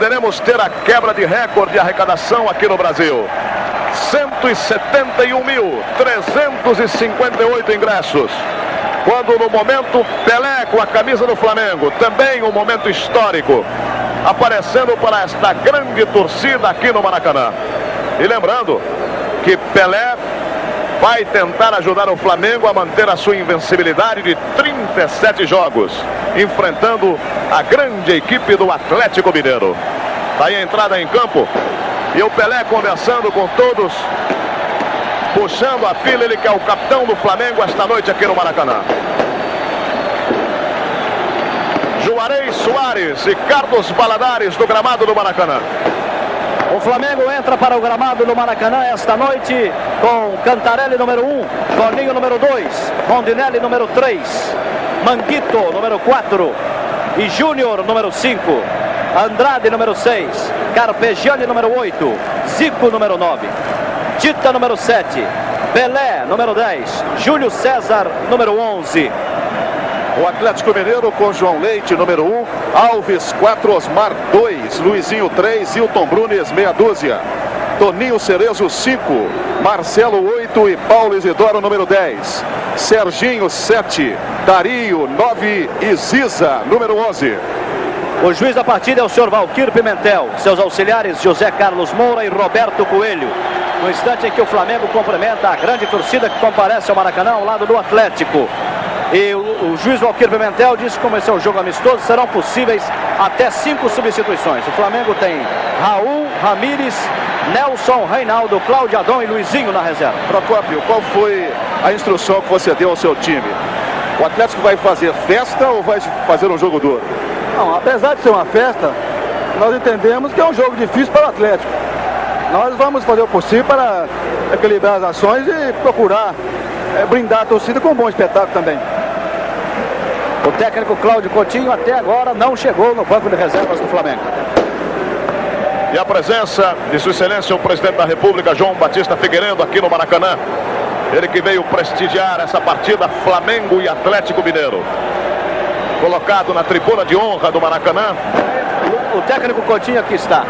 poderemos ter a quebra de recorde de arrecadação aqui no Brasil. 171.358 ingressos. Quando no momento Pelé com a camisa do Flamengo, também um momento histórico, aparecendo para esta grande torcida aqui no Maracanã. E lembrando que Pelé vai tentar ajudar o Flamengo a manter a sua invencibilidade de 37 jogos, enfrentando a grande equipe do Atlético Mineiro. Daí a entrada em campo e o Pelé conversando com todos, puxando a fila, ele que é o capitão do Flamengo esta noite aqui no Maracanã. Juarez Soares e Carlos Valadares do gramado do Maracanã. O Flamengo entra para o gramado do Maracanã esta noite com Cantarelli número 1, Toninho número 2, Rondinelli número 3, Manguito número 4 e Júnior número 5, Andrade número 6, Carpegiani número 8, Zico número 9, Tita número 7, Pelé número 10, Júlio César número 11. O Atlético Mineiro com João Leite, número 1, Alves 4, Osmar 2, Luizinho 3, Hilton Brunes meia dúzia, Toninho Cerezo 5, Marcelo 8 e Paulo Isidoro número 10, Serginho 7, Dario 9 e Ziza número 11. O juiz da partida é o senhor Valquir Pimentel, seus auxiliares José Carlos Moura e Roberto Coelho. No instante em que o Flamengo cumprimenta a grande torcida que comparece ao Maracanã ao lado do Atlético. E o juiz Valquir Pimentel disse que como esse é um jogo amistoso, serão possíveis até 5 substituições. O Flamengo tem Raul, Ramírez, Nelson, Reinaldo, Cláudio Adão e Luizinho na reserva. Procópio, qual foi a instrução que você deu ao seu time? O Atlético vai fazer festa ou vai fazer um jogo duro? Não, apesar de ser uma festa, nós entendemos que é um jogo difícil para o Atlético. Nós vamos fazer o possível para equilibrar as ações e procurar brindar a torcida com um bom espetáculo também. O técnico Cláudio Coutinho até agora não chegou no banco de reservas do Flamengo. E a presença de Sua Excelência o Presidente da República, João Batista Figueiredo, aqui no Maracanã. Ele que veio prestigiar essa partida Flamengo e Atlético Mineiro. Colocado na tribuna de honra do Maracanã. O técnico Coutinho aqui está.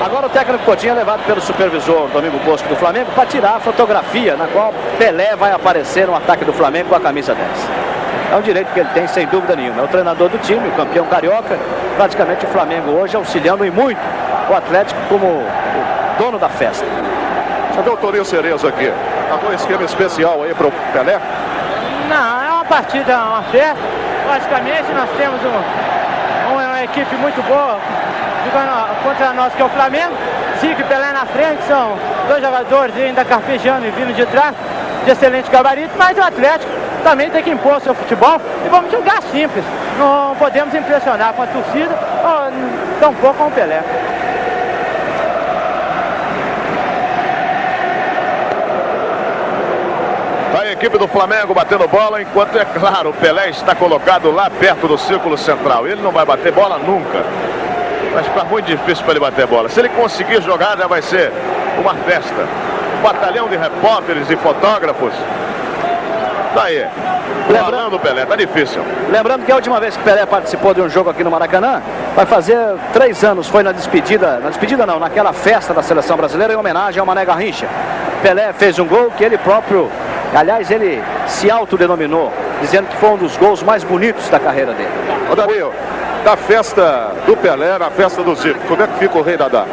Agora o técnico Coutinho é levado pelo supervisor Domingo Bosco do Flamengo para tirar a fotografia na qual Pelé vai aparecer no ataque do Flamengo com a camisa 10. É um direito que ele tem, sem dúvida nenhuma. É o treinador do time, o campeão carioca. Praticamente o Flamengo hoje auxiliando em muito o Atlético como o dono da festa. Cadê o Toninho Cerezo aqui? Algum esquema especial aí para o Pelé? Não, é uma partida, uma festa. Logicamente nós temos uma equipe muito boa jogando contra nós, que é o Flamengo. Zico e Pelé na frente, são dois jogadores ainda carpejando e vindo de trás, de excelente gabarito, mas o Atlético também tem que impor o seu futebol e vamos jogar simples. Não podemos impressionar com a torcida, tampouco com o Pelé. A equipe do Flamengo batendo bola, enquanto, é claro, o Pelé está colocado lá perto do círculo central. Ele não vai bater bola nunca. Mas está muito difícil para ele bater bola. Se ele conseguir jogar, já vai ser uma festa. Um batalhão de repórteres e fotógrafos. Tá aí. Falando o Pelé, tá difícil. Lembrando que a última vez que Pelé participou de um jogo aqui no Maracanã, vai fazer 3 anos, foi na despedida não, naquela festa da seleção brasileira em homenagem ao Mané Garrincha. Pelé fez um gol que ele próprio, aliás, ele se autodenominou, dizendo que foi um dos gols mais bonitos da carreira dele. Ô Dario, da festa do Pelé na festa do Zico, como é que fica o rei Dadá?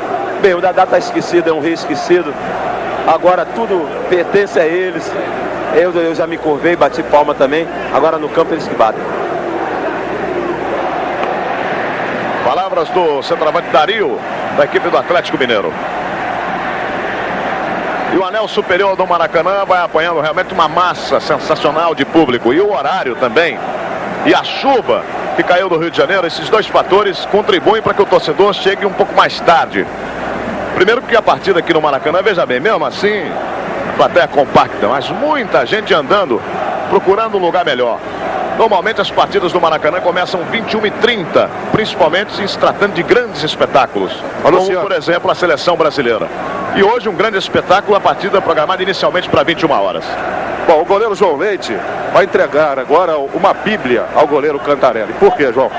Bem, o Dadá está esquecido, é um rei esquecido. Agora tudo pertence a eles. Eu já me curvei, bati palma também. Agora no campo eles que batem. Palavras do centroavante Dario, da equipe do Atlético Mineiro. E o anel superior do Maracanã vai apanhando realmente uma massa sensacional de público. E o horário também. E a chuva que caiu do Rio de Janeiro, esses dois fatores contribuem para que o torcedor chegue um pouco mais tarde. Primeiro porque a partida aqui no Maracanã, veja bem, mesmo assim, a plateia compacta, mas muita gente andando, procurando um lugar melhor. Normalmente as partidas do Maracanã começam 21h30, principalmente se tratando de grandes espetáculos, como por exemplo a seleção brasileira. E hoje um grande espetáculo, a partida programada inicialmente para 21 horas. Bom, o goleiro João Leite vai entregar agora uma bíblia ao goleiro Cantarelli. Por quê, João?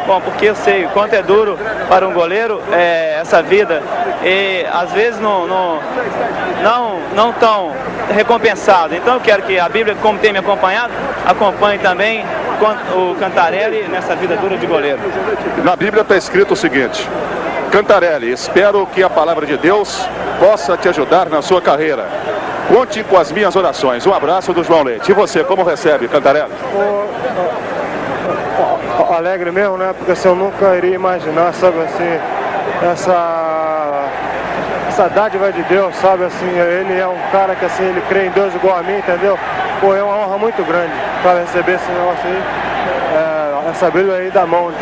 Bom, porque eu sei o quanto é duro para um goleiro essa vida e às vezes não tão recompensado. Então eu quero que a Bíblia, como tem me acompanhado, acompanhe também o Cantarelli nessa vida dura de goleiro. Na Bíblia está escrito o seguinte: Cantarelli, espero que a palavra de Deus possa te ajudar na sua carreira. Conte com as minhas orações. Um abraço do João Leite. E você, como recebe, Cantarelli? Alegre mesmo, né? Porque assim, eu nunca iria imaginar, sabe, assim, essa dádiva de Deus, sabe, assim, ele é um cara que, assim, ele crê em Deus igual a mim, entendeu? Pô, é uma honra muito grande, para receber esse negócio aí, essa Bíblia aí da mão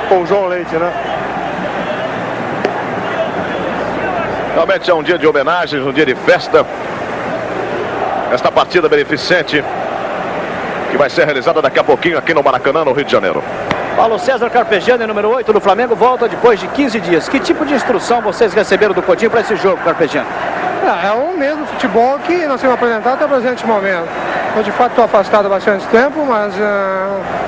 com o João Leite, né? Realmente é um dia de homenagens, um dia de festa. Esta partida beneficente que vai ser realizada daqui a pouquinho aqui no Maracanã, no Rio de Janeiro. Paulo César Carpegiani, número 8 do Flamengo, volta depois de 15 dias. Que tipo de instrução vocês receberam do Coutinho para esse jogo, Carpegiani? É o mesmo futebol que nós temos apresentado até o presente momento. Eu, de fato, estou afastado há bastante tempo, mas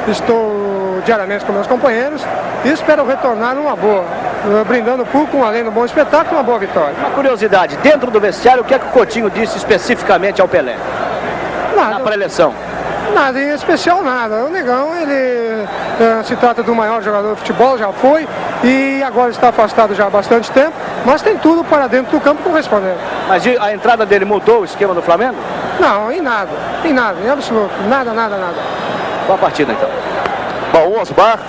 estou diariamente com meus companheiros e espero retornar numa boa, brindando o público, além do bom espetáculo, uma boa vitória. Uma curiosidade, dentro do vestiário, o que é que o Coutinho disse especificamente ao Pelé? Na pré-eleição? Nada em especial, nada. O Negão, ele se trata do maior jogador de futebol, já foi, e agora está afastado já há bastante tempo, mas tem tudo para dentro do campo correspondendo. Mas a entrada dele mudou o esquema do Flamengo? Não, em nada, em absoluto, nada. Boa partida, então. Bom, o Osmar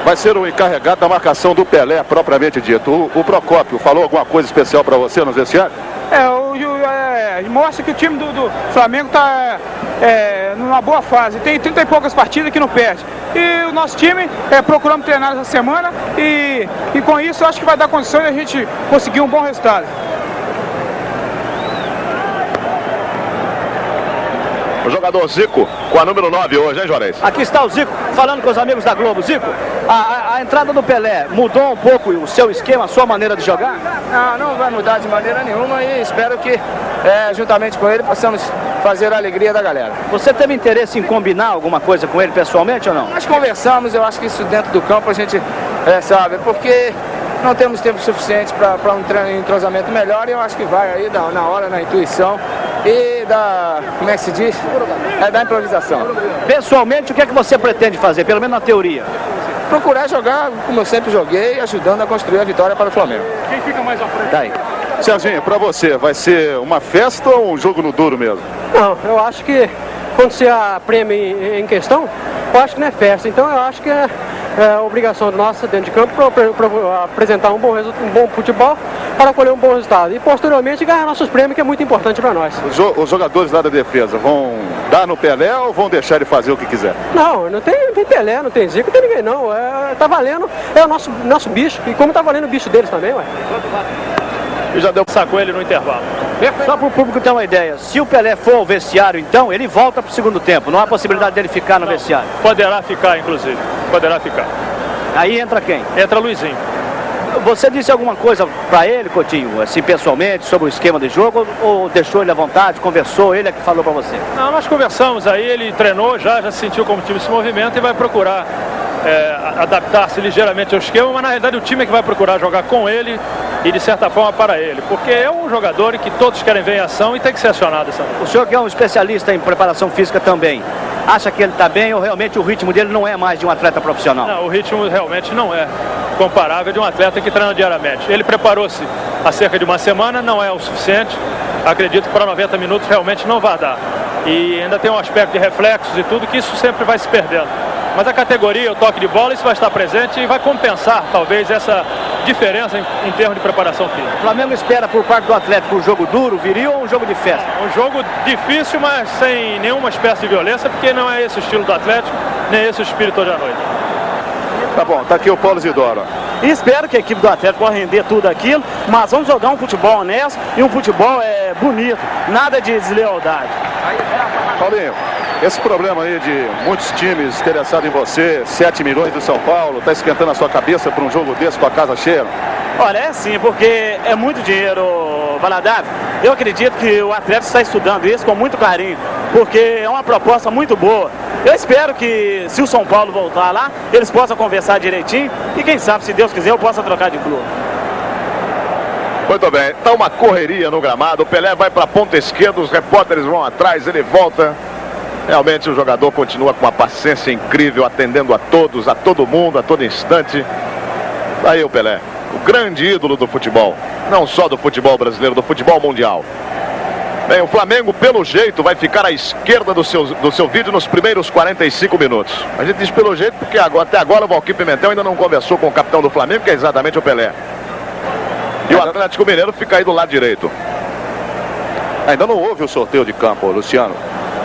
vai ser o encarregado da marcação do Pelé, propriamente dito. O Procópio falou alguma coisa especial para você nos vestiários? Mostra que o time do Flamengo está numa boa fase, tem 30 e poucas partidas que não perde. E o nosso time procuramos treinar essa semana e com isso acho que vai dar condição de a gente conseguir um bom resultado. O jogador Zico com a número 9 hoje, hein, Juarez? Aqui está o Zico falando com os amigos da Globo. Zico, a entrada do Pelé mudou um pouco o seu esquema, a sua maneira de jogar? Não vai mudar de maneira nenhuma e espero que juntamente com ele possamos fazer a alegria da galera. Você teve interesse em combinar alguma coisa com ele pessoalmente ou não? Nós conversamos, eu acho que isso dentro do campo a gente sabe, porque não temos tempo suficiente para um entrosamento melhor e eu acho que vai aí na hora, na intuição e como é que se diz? Da improvisação. Pessoalmente, o que é que você pretende fazer, pelo menos na teoria? Procurar jogar como eu sempre joguei, ajudando a construir a vitória para o Flamengo. Quem fica mais à frente? Daí. Serginho, para você, vai ser uma festa ou um jogo no duro mesmo? Não, eu acho que quando se há prêmio em questão, eu acho que não é festa. Então eu acho que é obrigação nossa dentro de campo para apresentar um bom futebol para colher um bom resultado. E posteriormente ganhar nossos prêmios, que é muito importante para nós. Os jogadores lá da defesa vão dar no Pelé ou vão deixar ele fazer o que quiser? Não tem Pelé, não tem Zico, não tem ninguém não. Tá valendo, é o nosso bicho. E como tá valendo o bicho deles também, ué. E já sacou ele no intervalo. Só para o público ter uma ideia, se o Pelé for ao vestiário, então, ele volta para o segundo tempo. Não há possibilidade dele ficar no vestiário. Poderá ficar, inclusive. Poderá ficar. Aí entra quem? Entra Luizinho. Você disse alguma coisa para ele, Coutinho, assim, pessoalmente, sobre o esquema de jogo, ou deixou ele à vontade, conversou, ele é que falou para você? Não, nós conversamos aí, ele treinou, já sentiu como o time se movimenta e vai procurar adaptar-se ligeiramente ao esquema, mas na realidade o time é que vai procurar jogar com ele e de certa forma para ele, porque é um jogador que todos querem ver em ação e tem que ser acionado. O senhor que é um especialista em preparação física também, acha que ele está bem ou realmente o ritmo dele não é mais de um atleta profissional? Não, o ritmo realmente não é comparável de um atleta que treina diariamente. Ele preparou-se há cerca de uma semana, não é o suficiente, acredito que para 90 minutos realmente não vai dar. E ainda tem um aspecto de reflexos e tudo que isso sempre vai se perdendo. Mas a categoria, o toque de bola, isso vai estar presente e vai compensar, talvez, essa diferença em termos de preparação física. O Flamengo espera por parte do Atlético um jogo duro, viril ou um jogo de festa? Um jogo difícil, mas sem nenhuma espécie de violência, porque não é esse o estilo do Atlético, nem esse o espírito hoje à noite. Tá bom, tá aqui o Paulo Isidoro. E espero que a equipe do Atlético possa render tudo aquilo, mas vamos jogar um futebol honesto e um futebol bonito, nada de deslealdade. Paulinho, esse problema aí de muitos times interessados em você, 7 milhões do São Paulo, tá esquentando a sua cabeça para um jogo desse com a casa cheia? Olha, é sim, porque é muito dinheiro, Valadares. Eu acredito que o Atlético está estudando isso com muito carinho. porque é uma proposta muito boa. Eu espero que, se o São Paulo voltar lá, eles possam conversar direitinho e quem sabe, se Deus quiser, eu possa trocar de clube. Muito bem, está uma correria no gramado, o Pelé vai para a ponta esquerda, os repórteres vão atrás, ele volta. Realmente o jogador continua com uma paciência incrível, atendendo a todos, a todo mundo, a todo instante. Aí o Pelé, o grande ídolo do futebol, não só do futebol brasileiro, do futebol mundial. Bem, o Flamengo, pelo jeito, vai ficar à esquerda do seu vídeo nos primeiros 45 minutos. A gente diz pelo jeito porque até agora o Valquírio Pimentel ainda não conversou com o capitão do Flamengo, que é exatamente o Pelé. E o Atlético Mineiro fica aí do lado direito. Ainda não houve o sorteio de campo, Luciano.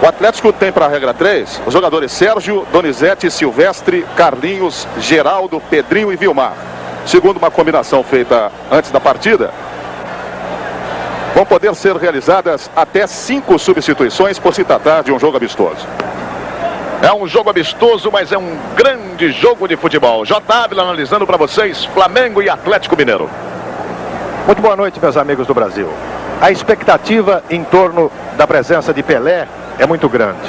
O Atlético tem para a regra 3 os jogadores Sérgio, Donizete, Silvestre, Carlinhos, Geraldo, Pedrinho e Vilmar. Segundo uma combinação feita antes da partida, vão poder ser realizadas até 5 substituições por se tratar de um jogo amistoso. É um jogo amistoso, mas é um grande jogo de futebol. J. Ávila analisando para vocês Flamengo e Atlético Mineiro. Muito boa noite, meus amigos do Brasil. A expectativa em torno da presença de Pelé é muito grande.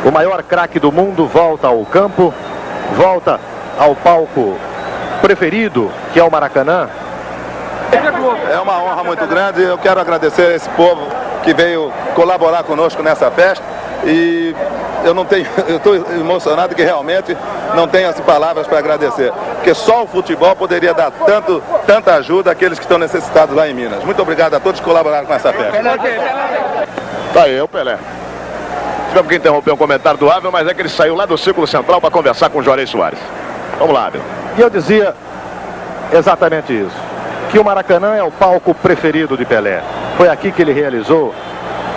O maior craque do mundo volta ao campo, volta ao palco preferido, que é o Maracanã. É uma honra muito grande. Eu quero agradecer a esse povo que veio colaborar conosco nessa festa. E eu estou emocionado que realmente não tenho as palavras para agradecer. Porque só o futebol poderia dar tanta ajuda àqueles que estão necessitados lá em Minas. Muito obrigado a todos que colaboraram com essa festa. Tá aí, o Pelé. Tivemos que interromper um comentário do Ávila, mas é que ele saiu lá do Círculo Central para conversar com o Juarez Soares. Vamos lá, Ávila. E eu dizia exatamente isso, que o Maracanã é o palco preferido de Pelé. Foi aqui que ele realizou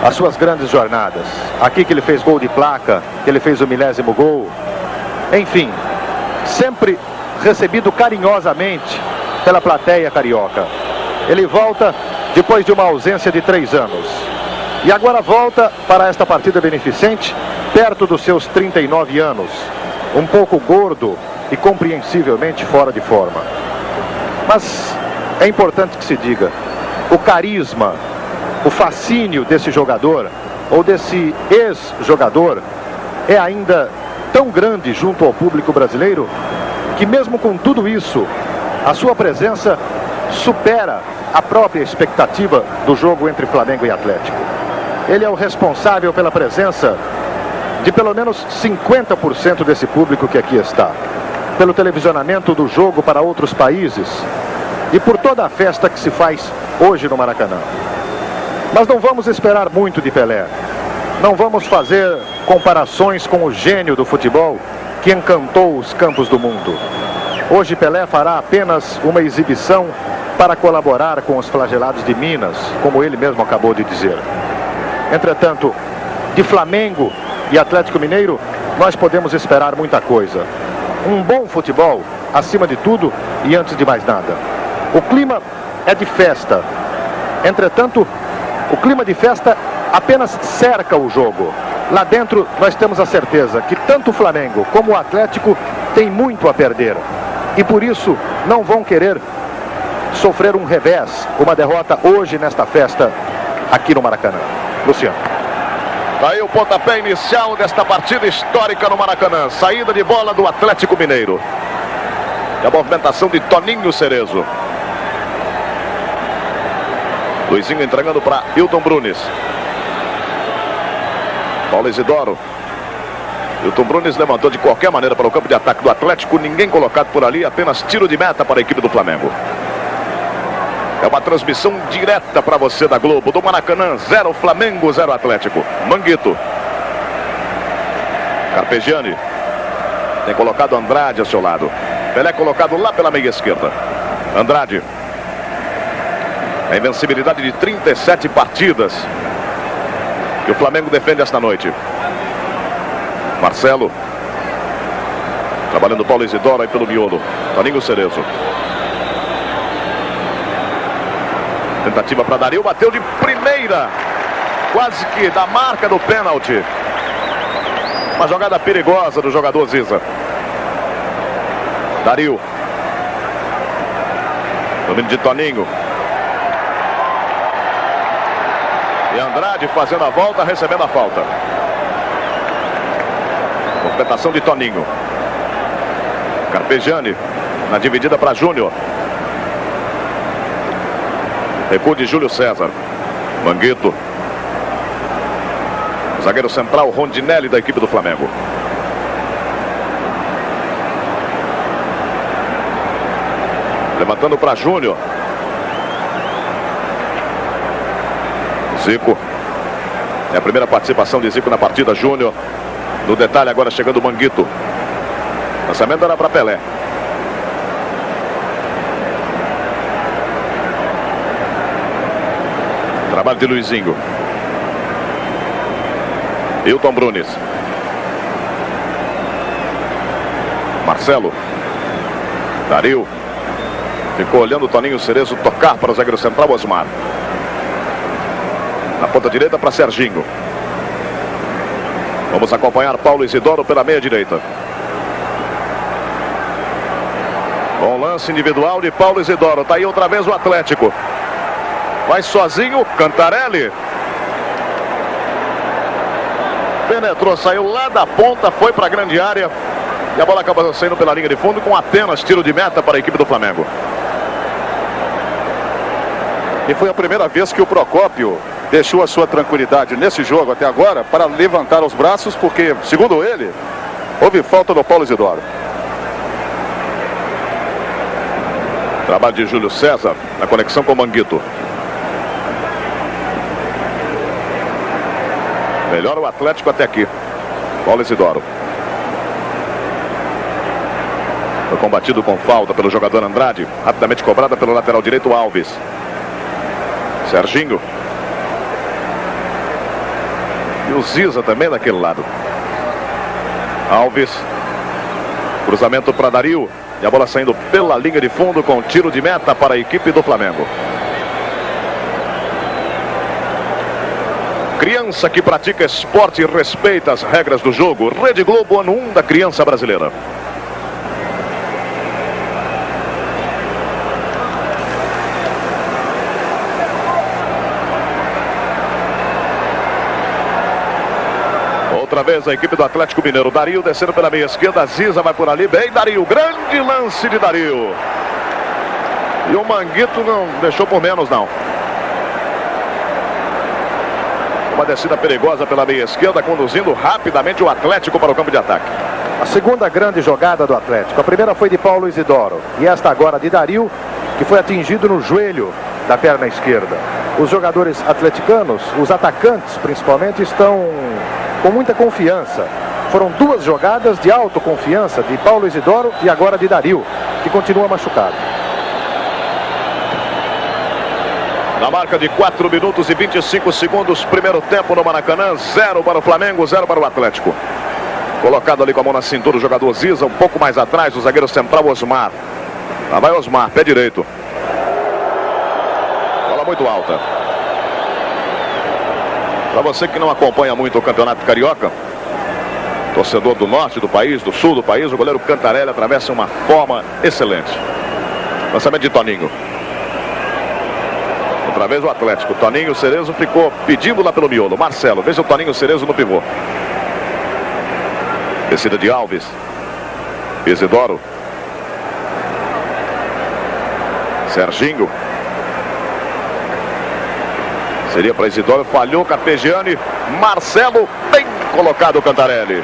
as suas grandes jornadas. Aqui que ele fez gol de placa, que ele fez o 1000º gol. Enfim, sempre recebido carinhosamente pela plateia carioca. Ele volta depois de uma ausência de 3 anos. E agora volta para esta partida beneficente, perto dos seus 39 anos. Um pouco gordo e compreensivelmente fora de forma. Mas é importante que se diga, o carisma, o fascínio desse jogador, ou desse ex-jogador, é ainda tão grande junto ao público brasileiro, que mesmo com tudo isso, a sua presença supera a própria expectativa do jogo entre Flamengo e Atlético. Ele é o responsável pela presença de pelo menos 50% desse público que aqui está, pelo televisionamento do jogo para outros países e por toda a festa que se faz hoje no Maracanã. Mas não vamos esperar muito de Pelé. Não vamos fazer comparações com o gênio do futebol que encantou os campos do mundo. Hoje Pelé fará apenas uma exibição para colaborar com os flagelados de Minas, como ele mesmo acabou de dizer. Entretanto, de Flamengo e Atlético Mineiro, nós podemos esperar muita coisa. Um bom futebol, acima de tudo e antes de mais nada. O clima é de festa. Entretanto, o clima de festa apenas cerca o jogo. Lá dentro, nós temos a certeza que tanto o Flamengo como o Atlético têm muito a perder. E por isso, não vão querer sofrer um revés, uma derrota hoje nesta festa aqui no Maracanã. Luciano. Aí o pontapé inicial desta partida histórica no Maracanã. Saída de bola do Atlético Mineiro. E a movimentação de Toninho Cerezo. Luizinho entregando para Hilton Brunes. Paulo Isidoro. Hilton Brunes levantou de qualquer maneira para o campo de ataque do Atlético. Ninguém colocado por ali, apenas tiro de meta para a equipe do Flamengo. É uma transmissão direta para você da Globo. Do Maracanã, 0 Flamengo, 0 Atlético. Manguito. Carpegiani. Tem colocado Andrade ao seu lado. Pelé colocado lá pela meia esquerda. Andrade. A invencibilidade de 37 partidas que o Flamengo defende esta noite. Marcelo. Trabalhando Paulo Isidoro aí pelo miolo. Toninho Cerezo. Tentativa para Dario, bateu de primeira, quase que da marca do pênalti. Uma jogada perigosa do jogador Ziza. Dario. Domínio de Toninho. E Andrade fazendo a volta, recebendo a falta. Completação de Toninho. Carpegiani na dividida para Júnior. Recuo de Júlio César. Manguito. Zagueiro central, Rondinelli, da equipe do Flamengo. Levantando para Júnior. Zico. É a primeira participação de Zico na partida, Júnior. No detalhe agora chegando o Manguito. Lançamento era para Pelé. Trabalho de Luizinho. Hilton Brunes. Marcelo. Dario. Ficou olhando o Toninho Cerezo tocar para o zagueiro central, Osmar. Na ponta direita para Serginho. Vamos acompanhar Paulo Isidoro pela meia direita. Bom lance individual de Paulo Isidoro. Está aí outra vez o Atlético. Vai sozinho, Cantarelli. Penetrou, saiu lá da ponta, foi para a grande área. E a bola acaba saindo pela linha de fundo com apenas tiro de meta para a equipe do Flamengo. E foi a primeira vez que o Procópio deixou a sua tranquilidade nesse jogo até agora para levantar os braços, porque, segundo ele, houve falta do Paulo Isidoro. Trabalho de Júlio César na conexão com o Manguito. Melhor o Atlético até aqui. Paulo Isidoro. Foi combatido com falta pelo jogador Andrade. Rapidamente cobrada pelo lateral direito Alves. Serginho. E o Ziza também daquele lado. Alves. Cruzamento para Dario. E a bola saindo pela linha de fundo com tiro de meta para a equipe do Flamengo. Criança que pratica esporte e respeita as regras do jogo. Rede Globo, ano 1 da criança brasileira. Outra vez a equipe do Atlético Mineiro. Dario descendo pela meia esquerda. Ziza vai por ali. Bem, Dario. Grande lance de Dario. E o Manguito não deixou por menos, não. Uma descida perigosa pela meia esquerda, conduzindo rapidamente o Atlético para o campo de ataque. A segunda grande jogada do Atlético. A primeira foi de Paulo Isidoro. E esta agora de Dario, que foi atingido no joelho da perna esquerda. Os jogadores atleticanos, os atacantes principalmente, estão com muita confiança. Foram duas jogadas de autoconfiança de Paulo Isidoro e agora de Dario, que continua machucado. Na marca de 4 minutos e 25 segundos, primeiro tempo no Maracanã, 0 para o Flamengo, 0 para o Atlético. Colocado ali com a mão na cintura o jogador Ziza, um pouco mais atrás, o zagueiro central Osmar. Lá vai Osmar, pé direito. Bola muito alta. Para você que não acompanha muito o Campeonato Carioca, torcedor do norte do país, do sul do país, o goleiro Cantarelli atravessa uma forma excelente. Lançamento de Toninho. Outra vez o Atlético. Toninho Cerezo ficou pedindo lá pelo miolo. Marcelo, veja o Toninho Cerezo no pivô. Descida de Alves. Isidoro. Serginho. Seria para Isidoro. Falhou Carpegiani. Marcelo, bem colocado o Cantarelli.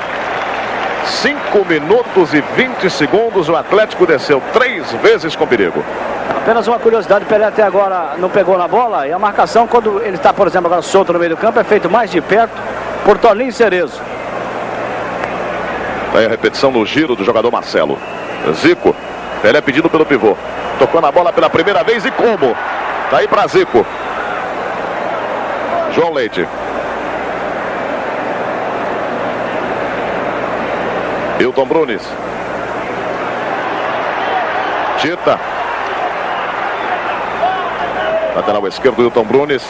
5 minutos e 20 segundos. O Atlético desceu 3 vezes com perigo. Apenas uma curiosidade, o Pelé até agora não pegou na bola. E a marcação, quando ele está, por exemplo, agora solto no meio do campo, é feito mais de perto por Toninho Cerezo. Aí a repetição no giro do jogador Marcelo. Zico. Pelé pedido pelo pivô. Tocou na bola pela primeira vez e como? Tá aí para Zico. João Leite. Hilton Brunes. Tita. Lateral esquerdo, Hilton Brunes.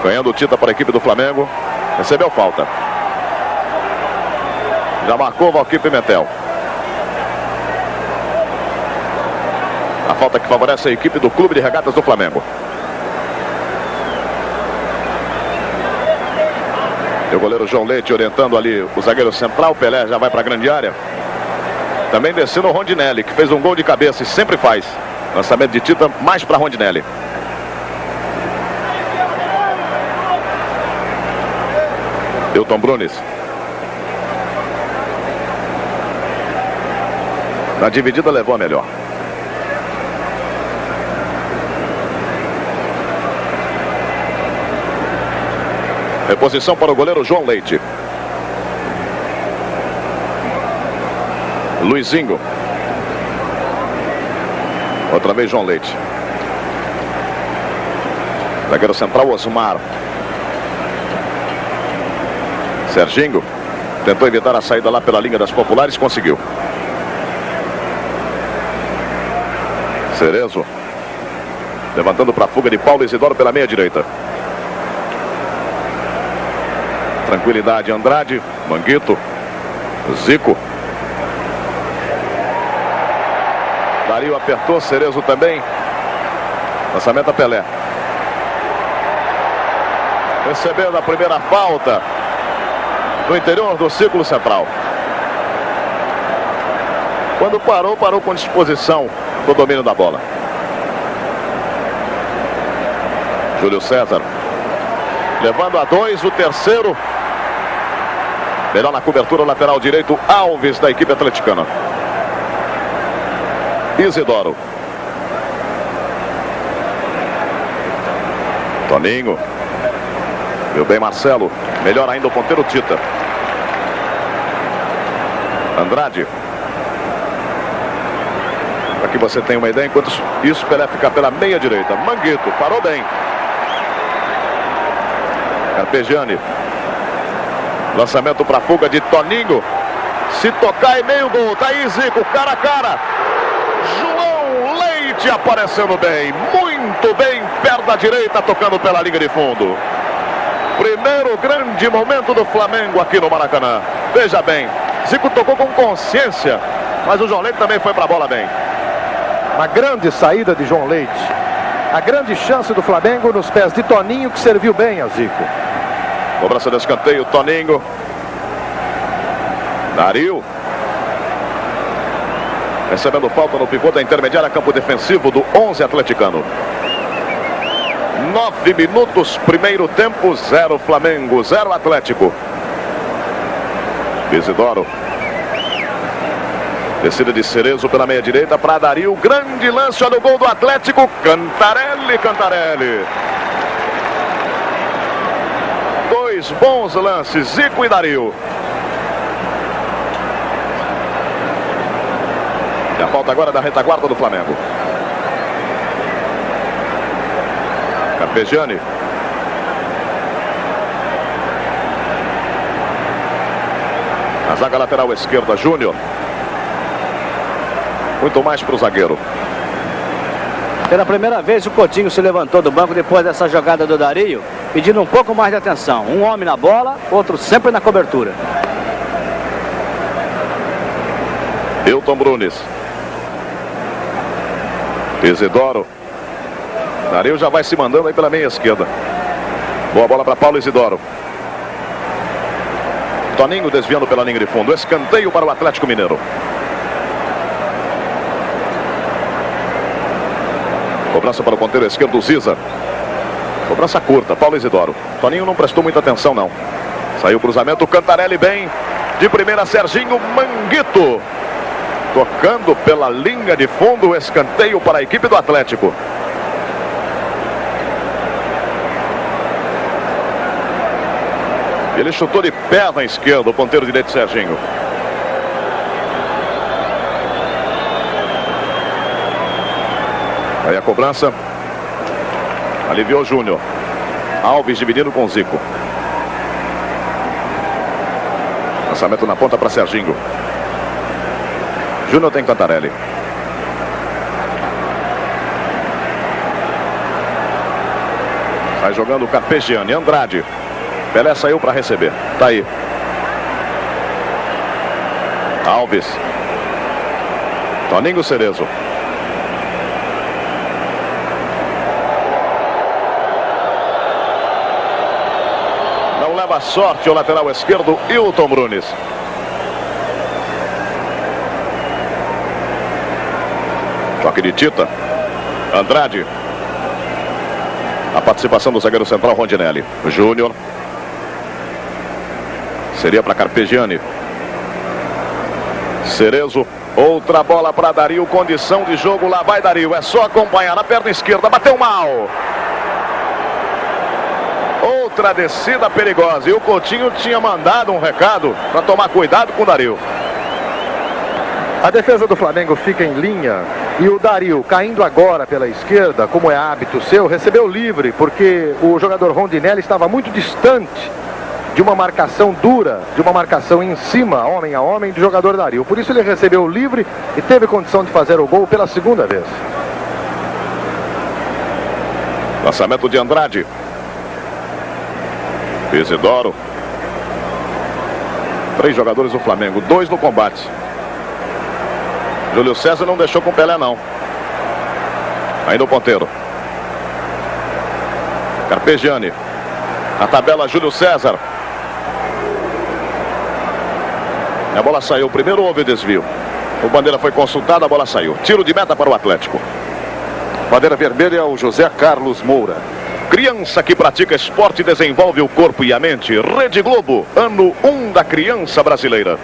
Ganhando o Tita para a equipe do Flamengo. Recebeu falta. Já marcou o Valquírio Pimentel. A falta que favorece a equipe do Clube de Regatas do Flamengo. E o goleiro João Leite orientando ali o zagueiro central. O Pelé já vai para a grande área. Também descendo o Rondinelli, que fez um gol de cabeça e sempre faz. Lançamento de Tita mais para Rondinelli. Hilton Brunes. Na dividida levou a melhor. Reposição para o goleiro João Leite. Luizinho. Outra vez João Leite. Zagueiro central Osmar. Serginho tentou evitar a saída lá pela linha das populares, conseguiu. Cerezo levantando para a fuga de Paulo Isidoro pela meia direita. Tranquilidade Andrade, Manguito, Zico. Dario apertou, Cerezo também. Lançamento a Pelé. Recebendo a primeira falta no interior do círculo central. Quando parou, parou com disposição do domínio da bola. Júlio César levando a 2, o terceiro. Melhor na cobertura, lateral direito, Alves, da equipe atleticana. Isidoro. Toninho. Viu bem Marcelo. Melhor ainda o ponteiro Tita. Andrade. Para que você tenha uma ideia, enquanto isso, Pelé fica pela meia direita. Manguito, parou bem. Carpegiani. Lançamento para a fuga de Toninho. Se tocar é meio gol. Tá aí Zico, cara a cara. João Leite aparecendo bem. Muito bem, perto da direita, tocando pela linha de fundo. Primeiro grande momento do Flamengo aqui no Maracanã. Veja bem, Zico tocou com consciência, mas o João Leite também foi para a bola bem. Uma grande saída de João Leite. A grande chance do Flamengo nos pés de Toninho, que serviu bem a Zico. Cobrança de escanteio, Toninho. Dario. Recebendo falta no pivô da intermediária, campo defensivo do 11 atleticano. 9 minutos, primeiro tempo, 0 Flamengo, 0 Atlético. Isidoro. Descida de Cerezo pela meia direita para Dario. Grande lance, olha o gol do Atlético. Cantarelli. Dois bons lances, Zico e Dario. E a falta agora da retaguarda do Flamengo. Carpegiani. Na zaga lateral esquerda, Júnior. Muito mais para o zagueiro. Pela primeira vez o Coutinho se levantou do banco depois dessa jogada do Dario, pedindo um pouco mais de atenção. Um homem na bola, outro sempre na cobertura. Hilton Brunes. Isidoro. Dario já vai se mandando aí pela meia esquerda. Boa bola para Paulo Isidoro. Toninho desviando pela linha de fundo. Escanteio para o Atlético Mineiro. Cobrança para o ponteiro esquerdo, Ziza. Cobrança curta, Paulo Isidoro. Toninho não prestou muita atenção, não. Saiu o cruzamento, Cantarelli bem. De primeira, Serginho, Manguito. Tocando pela linha de fundo, escanteio para a equipe do Atlético. Ele chutou de perna esquerda, o ponteiro direito, Serginho. Aí a cobrança. Aliviou Júnior. Alves dividindo com Zico. Lançamento na ponta para Serginho. Júnior tem Cantarelli. Sai jogando o Carpegiani. Andrade. Pelé saiu para receber. Tá aí. Alves. Toninho, Cerezo. boa sorte o lateral esquerdo, Hilton Brunes. Toque de Tita. Andrade. A participação do zagueiro central, Rondinelli. Júnior. Seria para Carpegiani. Cerezo. Outra bola para Dario. Condição de jogo. Lá vai Dario. É só acompanhar na perna esquerda. Bateu mal. Outra descida perigosa. E o Coutinho tinha mandado um recado para tomar cuidado com o Dario. A defesa do Flamengo fica em linha e o Dario, caindo agora pela esquerda, como é hábito seu, recebeu livre, porque o jogador Rondinelli estava muito distante de uma marcação dura, de uma marcação em cima, homem a homem, do jogador Dario. Por isso ele recebeu livre e teve condição de fazer o gol pela segunda vez. Lançamento de Andrade. Isidoro. 3 jogadores do Flamengo, 2 no combate. Júlio César não deixou com o Pelé, não. Ainda o ponteiro. Carpegiani. Na tabela, Júlio César. A bola saiu. Primeiro houve o desvio. O bandeira foi consultado, a bola saiu. Tiro de meta para o Atlético. Bandeira vermelha, o José Carlos Moura. Criança que pratica esporte desenvolve o corpo e a mente. Rede Globo, ano 1 da criança brasileira.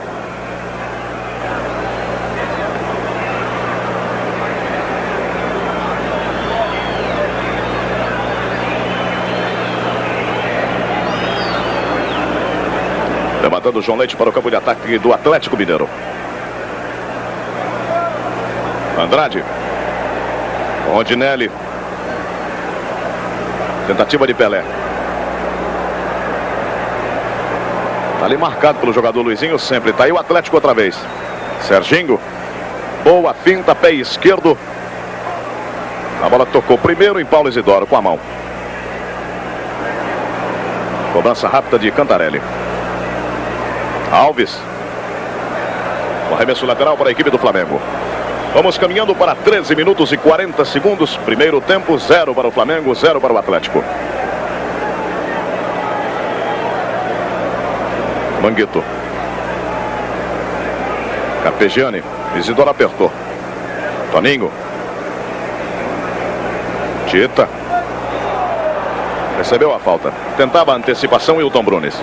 Levantando o João Leite para o campo de ataque do Atlético Mineiro. Andrade. Rondinelli. Tentativa de Pelé. Está ali marcado pelo jogador Luizinho sempre. Está aí o Atlético outra vez. Serginho. Boa finta, pé esquerdo. A bola tocou primeiro em Paulo Isidoro com a mão. Cobrança rápida de Cantarelli. Alves. O arremesso lateral para a equipe do Flamengo. Vamos caminhando para 13 minutos e 40 segundos. Primeiro tempo, 0 para o Flamengo, 0 para o Atlético. Manguito. Carpegiani. Isidoro apertou. Toninho. Tita. Recebeu a falta. Tentava a antecipação, Hilton Brunes.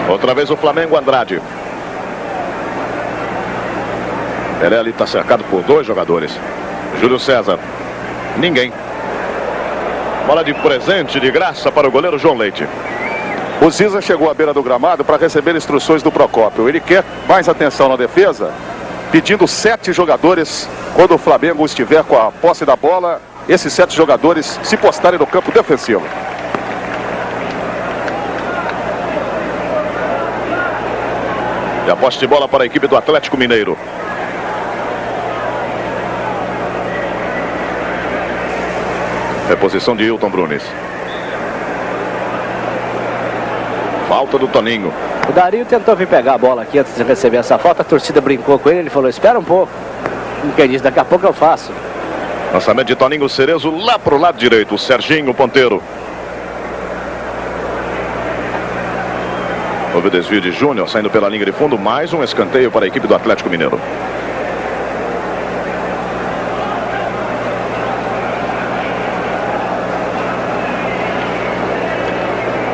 Outra vez o Flamengo, Andrade. Pelé ali está cercado por 2 jogadores. Júlio César. Ninguém. Bola de presente, de graça para o goleiro João Leite. O Ziza chegou à beira do gramado para receber instruções do Procópio. Ele quer mais atenção na defesa, pedindo 7 jogadores, quando o Flamengo estiver com a posse da bola, esses 7 jogadores se postarem no campo defensivo. E a posse de bola para a equipe do Atlético Mineiro. Reposição de Hilton Brunes. Falta do Toninho. O Dario tentou vir pegar a bola aqui antes de receber essa falta. A torcida brincou com ele. Ele falou, espera um pouco. Quem disse, daqui a pouco eu faço. Lançamento de Toninho Cerezo lá para o lado direito. Serginho, ponteiro. Houve o desvio de Júnior, saindo pela linha de fundo. Mais um escanteio para a equipe do Atlético Mineiro.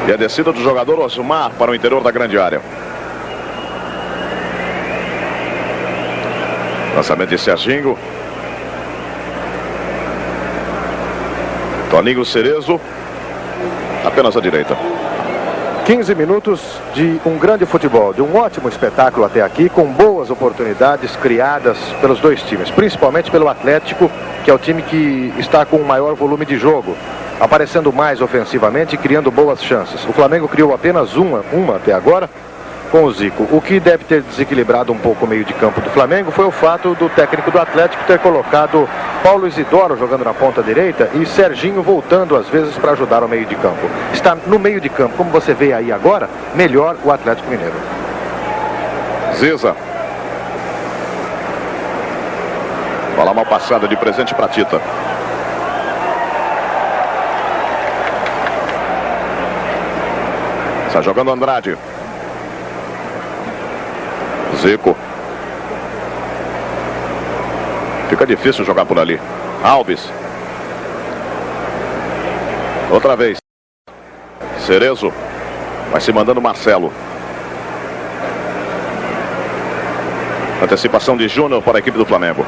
E a descida do jogador Osmar para o interior da grande área. Lançamento de Serginho. Toninho Cerezo. Apenas à direita. 15 minutos de um grande futebol, de um ótimo espetáculo até aqui, com boas oportunidades criadas pelos 2 times, principalmente pelo Atlético, que é o time que está com o maior volume de jogo, aparecendo mais ofensivamente e criando boas chances. O Flamengo criou apenas uma até agora, com o Zico. O que deve ter desequilibrado um pouco o meio de campo do Flamengo foi o fato do técnico do Atlético ter colocado Paulo Isidoro jogando na ponta direita e Serginho voltando às vezes para ajudar o meio de campo. Está no meio de campo, como você vê aí agora, melhor o Atlético Mineiro. Ziza. Bola mal passada de presente para Tita. Está jogando Andrade. Zico. Fica difícil jogar por ali. Alves. Outra vez. Cerezo. Vai se mandando Marcelo. Antecipação de Júnior para a equipe do Flamengo.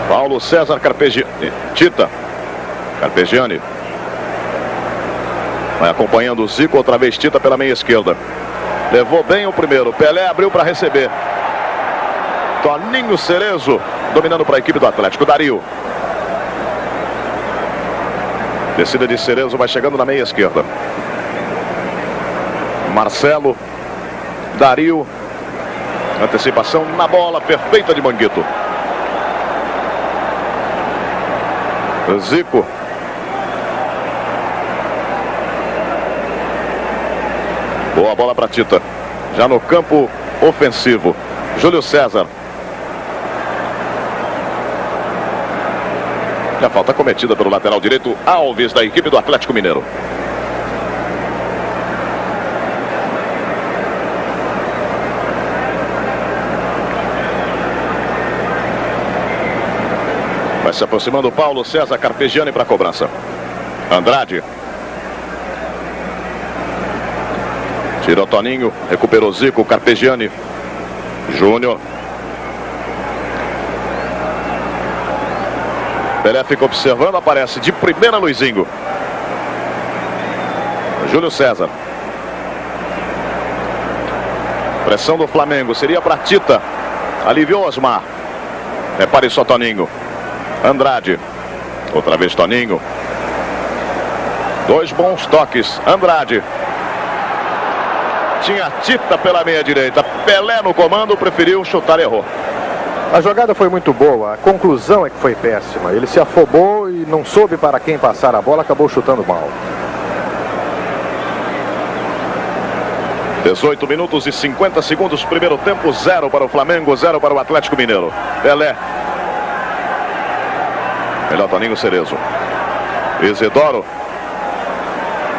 Paulo César Carpegiani. Tita. Carpegiani. Vai acompanhando o Zico, outra vez Tita pela meia esquerda. Levou bem o primeiro. Pelé abriu para receber. Toninho Cerezo dominando para a equipe do Atlético. Dario. Descida de Cerezo, vai chegando na meia esquerda. Marcelo. Dario. Antecipação na bola perfeita de Manguito. Zico. Boa bola para Tita. Já no campo ofensivo. Júlio César. A falta cometida pelo lateral direito Alves da equipe do Atlético Mineiro. Vai se aproximando Paulo César Carpegiani para a cobrança. Andrade. Tirou Toninho, recuperou Zico, Carpegiani. Júnior. Pelé fica observando, aparece de primeira Luizinho. Júlio César. Pressão do Flamengo, seria para Tita. Aliviou Osmar. Repare só Toninho. Andrade. Outra vez Toninho. Dois bons toques. Andrade. Tinha Tita pela meia direita. Pelé no comando, preferiu chutar e errou. A jogada foi muito boa, a conclusão é que foi péssima. Ele se afobou e não soube para quem passar a bola, acabou chutando mal. 18 minutos e 50 segundos, primeiro tempo, 0 para o Flamengo, 0 para o Atlético Mineiro. Pelé. Melhor Toninho Cerezo. Isidoro.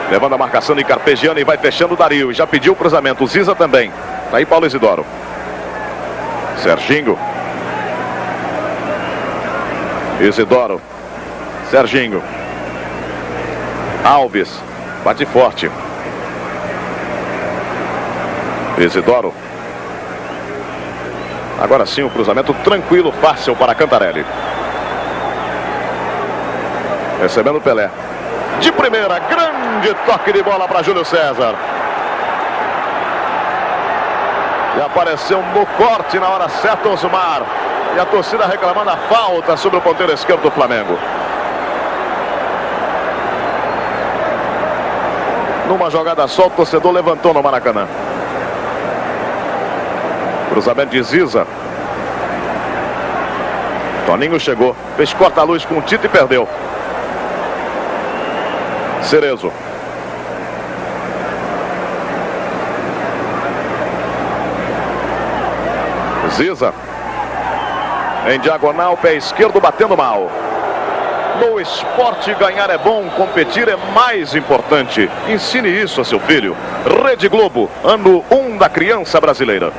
Levando a marcação de Carpegiani e vai fechando o Dario. Já pediu o cruzamento, Ziza também. Tá aí Paulo Isidoro. Serginho. Isidoro. Serginho. Alves. Bate forte. Isidoro. Agora sim o cruzamento tranquilo, fácil para Cantarelli. Recebendo o Pelé. De primeira, grande toque de bola para Júlio César. E apareceu no corte na hora certa Osmar. E a torcida reclamando a falta sobre o ponteiro esquerdo do Flamengo. Numa jogada só, o torcedor levantou no Maracanã. Cruzamento de Ziza. Toninho chegou, fez corta-luz com o Tito e perdeu. Cerezo. Ziza. Em diagonal, pé esquerdo batendo mal. No esporte, ganhar é bom, competir é mais importante. Ensine isso a seu filho. Rede Globo, ano 1 da criança brasileira.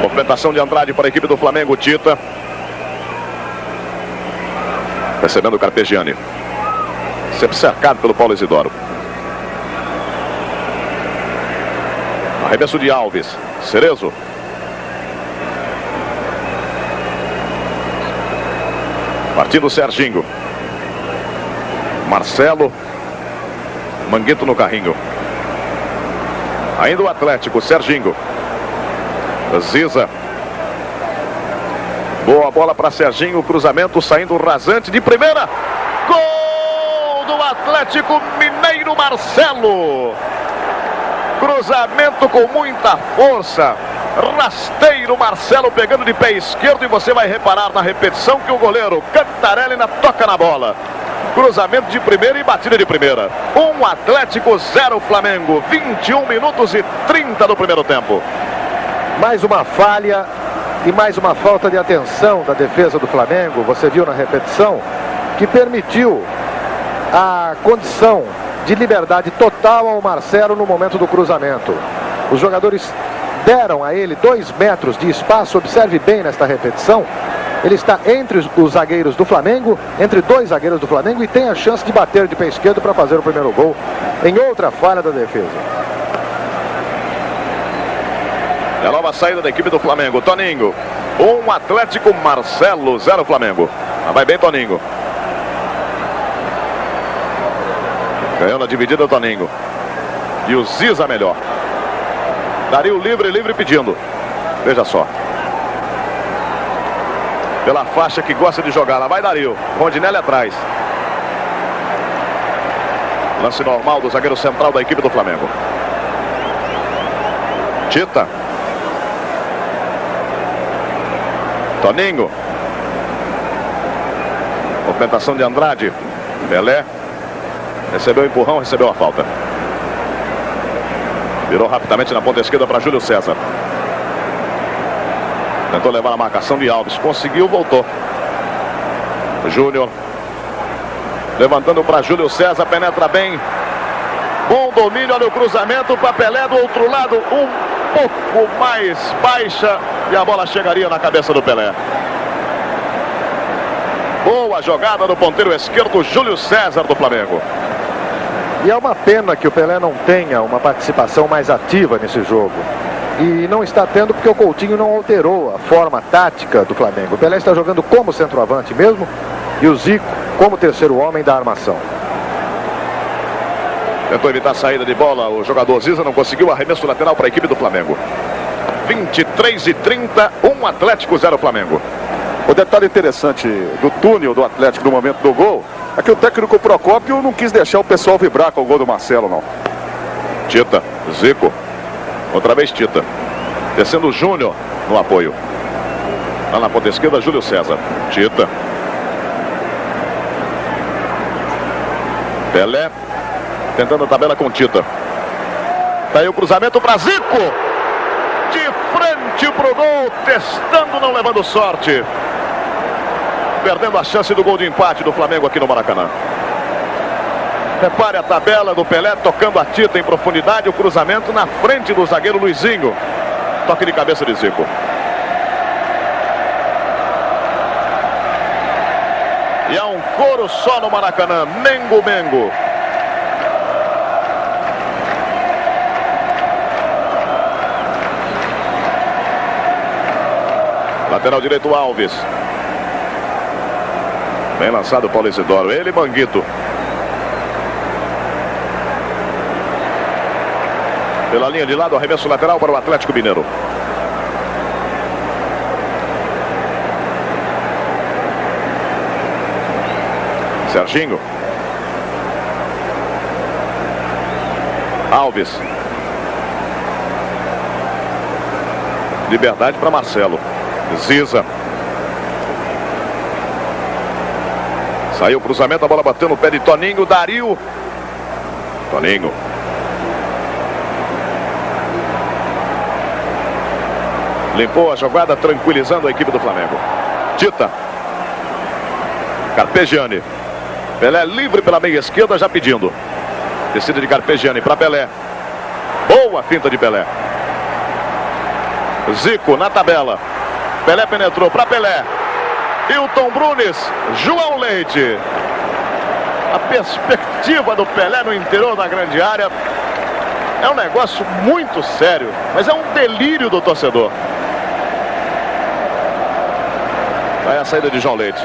Movimentação de Andrade para a equipe do Flamengo, Tita. Recebendo o Carpegiani. Sempre cercado pelo Paulo Isidoro. Arremesso de Alves. Cerezo. Partindo Serginho. Marcelo. Manguito no carrinho. Ainda o Atlético, Serginho. Ziza. Boa bola para Serginho, cruzamento saindo rasante de primeira. Gol do Atlético Mineiro, Marcelo. Cruzamento com muita força. Rasteiro Marcelo pegando de pé esquerdo, e você vai reparar na repetição que o goleiro Cantarelli toca na bola. Cruzamento de primeira e batida de primeira. 1 Atlético, 0 Flamengo. 21 minutos e 30 do primeiro tempo. Mais uma falha e mais uma falta de atenção da defesa do Flamengo. Você viu na repetição que permitiu a condição de liberdade total ao Marcelo no momento do cruzamento. Os jogadores deram a ele 2 metros de espaço. Observe bem nesta repetição. Ele está entre os zagueiros do Flamengo, entre 2 zagueiros do Flamengo, e tem a chance de bater de pé esquerdo para fazer o primeiro gol em outra falha da defesa. É a nova saída da equipe do Flamengo. Toninho. 1 Atlético, Marcelo, 0 Flamengo. Mas vai bem Toninho. Ganhou na dividida o Toninho. E o Ziza melhor. Dario livre pedindo. Veja só. Pela faixa que gosta de jogar. Lá vai Dario. Rondinelli atrás. Lance normal do zagueiro central da equipe do Flamengo. Tita. Toninho. Movimentação de Andrade. Pelé. Recebeu o empurrão, recebeu a falta. Virou rapidamente na ponta esquerda para Júlio César. Tentou levar a marcação de Alves. Conseguiu, voltou. Júnior. Levantando para Júlio César. Penetra bem. Bom domínio. Olha o cruzamento para Pelé do outro lado. Um pouco mais baixa. E a bola chegaria na cabeça do Pelé. Boa jogada do ponteiro esquerdo, Júlio César do Flamengo. E é uma pena que o Pelé não tenha uma participação mais ativa nesse jogo. E não está tendo porque o Coutinho não alterou a forma tática do Flamengo. O Pelé está jogando como centroavante mesmo, e o Zico como terceiro homem da armação. Tentou evitar a saída de bola, o jogador Ziza não conseguiu. Arremesso lateral para a equipe do Flamengo. 23:30, 1 Atlético, 0 Flamengo. O detalhe interessante do túnel do Atlético no momento do gol é que o técnico Procópio não quis deixar o pessoal vibrar com o gol do Marcelo, não. Tita, Zico. Outra vez Tita. Descendo o Júnior no apoio. Lá na ponta esquerda, Júlio César. Tita. Pelé. Tentando a tabela com Tita. Tá aí o cruzamento para Zico. De frente pro gol. Testando, não levando sorte. Perdendo a chance do gol de empate do Flamengo aqui no Maracanã. Repare a tabela do Pelé tocando a Tita em profundidade. O cruzamento na frente do zagueiro Luizinho. Toque de cabeça de Zico. E há um coro só no Maracanã. Mengo, Mengo. Lateral direito Alves. Bem lançado o Paulo Isidoro. Ele, Manguito. Pela linha de lado, arremesso lateral para o Atlético Mineiro. Serginho. Alves. Liberdade para Marcelo. Ziza. Saiu o cruzamento, a bola bateu no pé de Toninho. Dario. Toninho. Limpou a jogada, tranquilizando a equipe do Flamengo. Tita. Carpegiani. Pelé livre pela meia esquerda, já pedindo. Descida de Carpegiani para Pelé. Boa finta de Pelé. Zico na tabela. Pelé penetrou para Pelé. Hilton Brunes. João Leite. A perspectiva do Pelé no interior da grande área é um negócio muito sério, mas é um delírio do torcedor. Vai a saída de João Leite.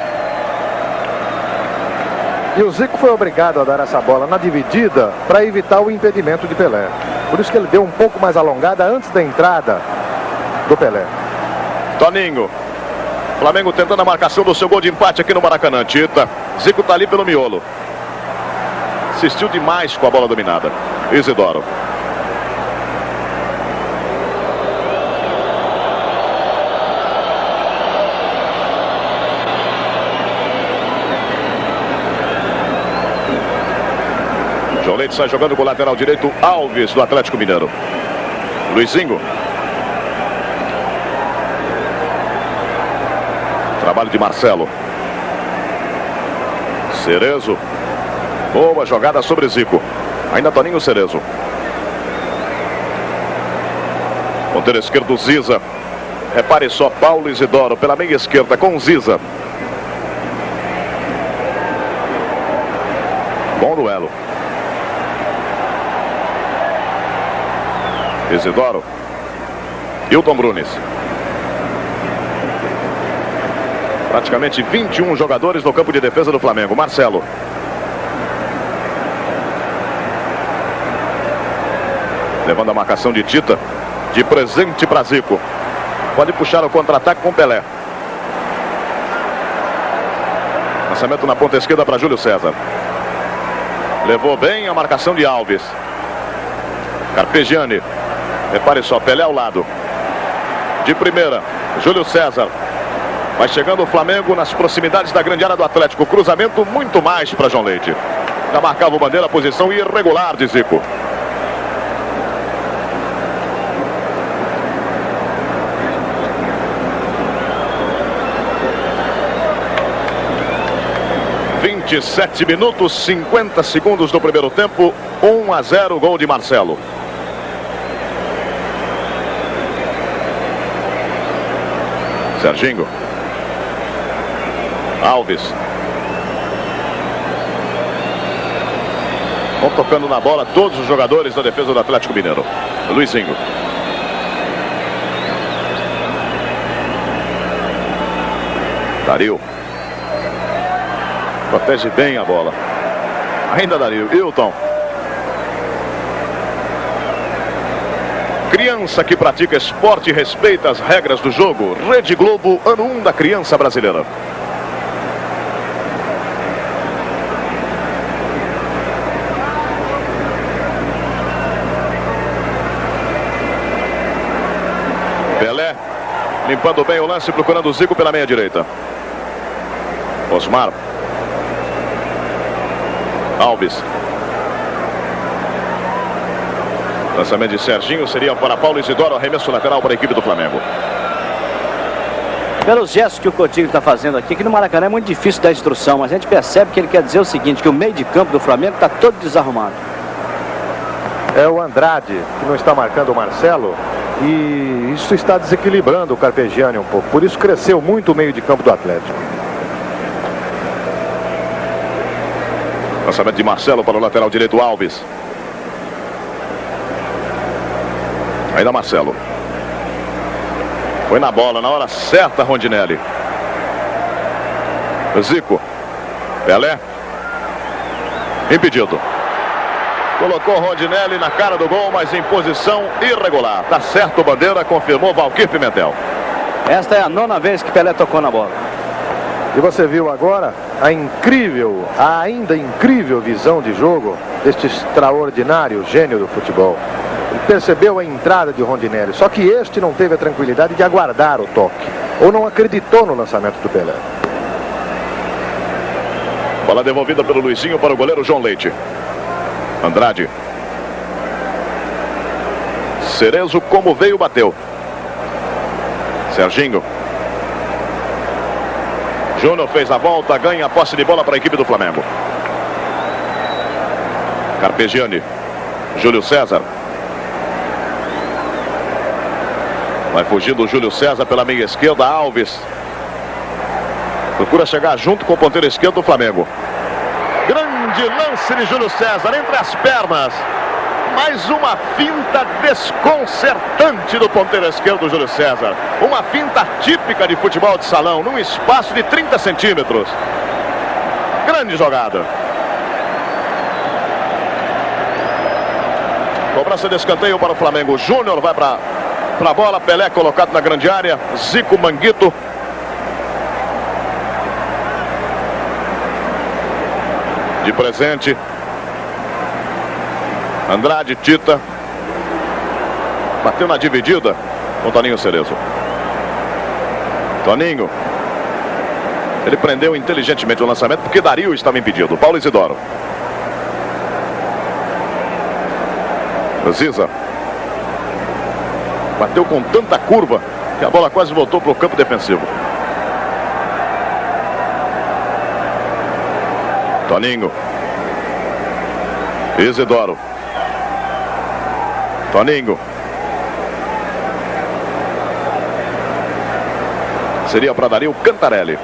E o Zico foi obrigado a dar essa bola na dividida para evitar o impedimento de Pelé. Por isso que ele deu um pouco mais alongada antes da entrada do Pelé. Toninho. Flamengo tentando a marcação do seu gol de empate aqui no Maracanã. Tita. Zico tá ali pelo miolo. Assistiu demais com a bola dominada. Isidoro. João Leite sai jogando com o lateral direito Alves do Atlético Mineiro. Luizinho. Trabalho de Marcelo. Cerezo. Boa jogada sobre Zico. Ainda Toninho Cerezo. Ponteiro esquerdo Ziza. Repare só, Paulo Isidoro pela meia esquerda com Ziza. Bom duelo. Isidoro. Hilton Brunes. Praticamente 21 jogadores no campo de defesa do Flamengo. Marcelo. Levando a marcação de Tita. De presente para Zico. Pode puxar o contra-ataque com Pelé. Lançamento na ponta esquerda para Júlio César. Levou bem a marcação de Alves. Carpegiani. Repare só, Pelé ao lado. De primeira, Júlio César. Vai chegando o Flamengo nas proximidades da grande área do Atlético. Cruzamento muito mais para João Leite. Já marcava o bandeira, posição irregular de Zico. ...27 minutos, 50 segundos do primeiro tempo... ...1-0, gol de Marcelo. Serginho. Alves. Vão tocando na bola todos os jogadores da defesa do Atlético Mineiro. Luizinho. Dario. Protege bem a bola. Ainda Dario. Hilton. Criança que pratica esporte e respeita as regras do jogo. Rede Globo, ano 1 da criança brasileira. Pelé, limpando bem o lance, procurando o Zico pela meia direita. Osmar. Alves. Lançamento de Serginho seria para Paulo Isidoro, arremesso lateral para a equipe do Flamengo. Pelos gestos que o Coutinho está fazendo aqui, que no Maracanã é muito difícil dar instrução, mas a gente percebe que ele quer dizer o seguinte, que o meio de campo do Flamengo está todo desarrumado. É o Andrade que não está marcando o Marcelo e isso está desequilibrando o Carpegiani um pouco. Por isso cresceu muito o meio de campo do Atlético. Lançamento de Marcelo para o lateral direito Alves. Ainda Marcelo. Foi na bola, na hora certa, Rondinelli. Zico. Pelé. Impedido. Colocou Rondinelli na cara do gol, mas em posição irregular. Tá certo, o bandeira, confirmou Valquir Pimentel. Esta é a 9ª vez que Pelé tocou na bola. E você viu agora a ainda incrível visão de jogo deste extraordinário gênio do futebol. Ele percebeu a entrada de Rondinelli, só que este não teve a tranquilidade de aguardar o toque, ou não acreditou no lançamento do Pelé. Bola devolvida pelo Luizinho para o goleiro João Leite. Andrade. Cerezo, como veio, bateu. Serginho. Júnior fez a volta, ganha a posse de bola para a equipe do Flamengo. Carpegiani. Júlio César. Vai fugindo o Júlio César pela meia esquerda. Alves. Procura chegar junto com o ponteiro esquerdo do Flamengo. Grande lance de Júlio César entre as pernas. Mais uma finta desconcertante do ponteiro esquerdo Júlio César. Uma finta típica de futebol de salão, num espaço de 30 centímetros. Grande jogada. Cobrança de escanteio para o Flamengo. Júnior vai para a bola. Pelé colocado na grande área. Zico, Manguito. De presente. Andrade, Tita. Bateu na dividida com Toninho Cerezo. Toninho. Ele prendeu inteligentemente o lançamento porque Dario estava impedido. Paulo Isidoro. Ziza. Bateu com tanta curva que a bola quase voltou para o campo defensivo. Toninho. Isidoro. Toninho. Seria para Dario Cantarelli.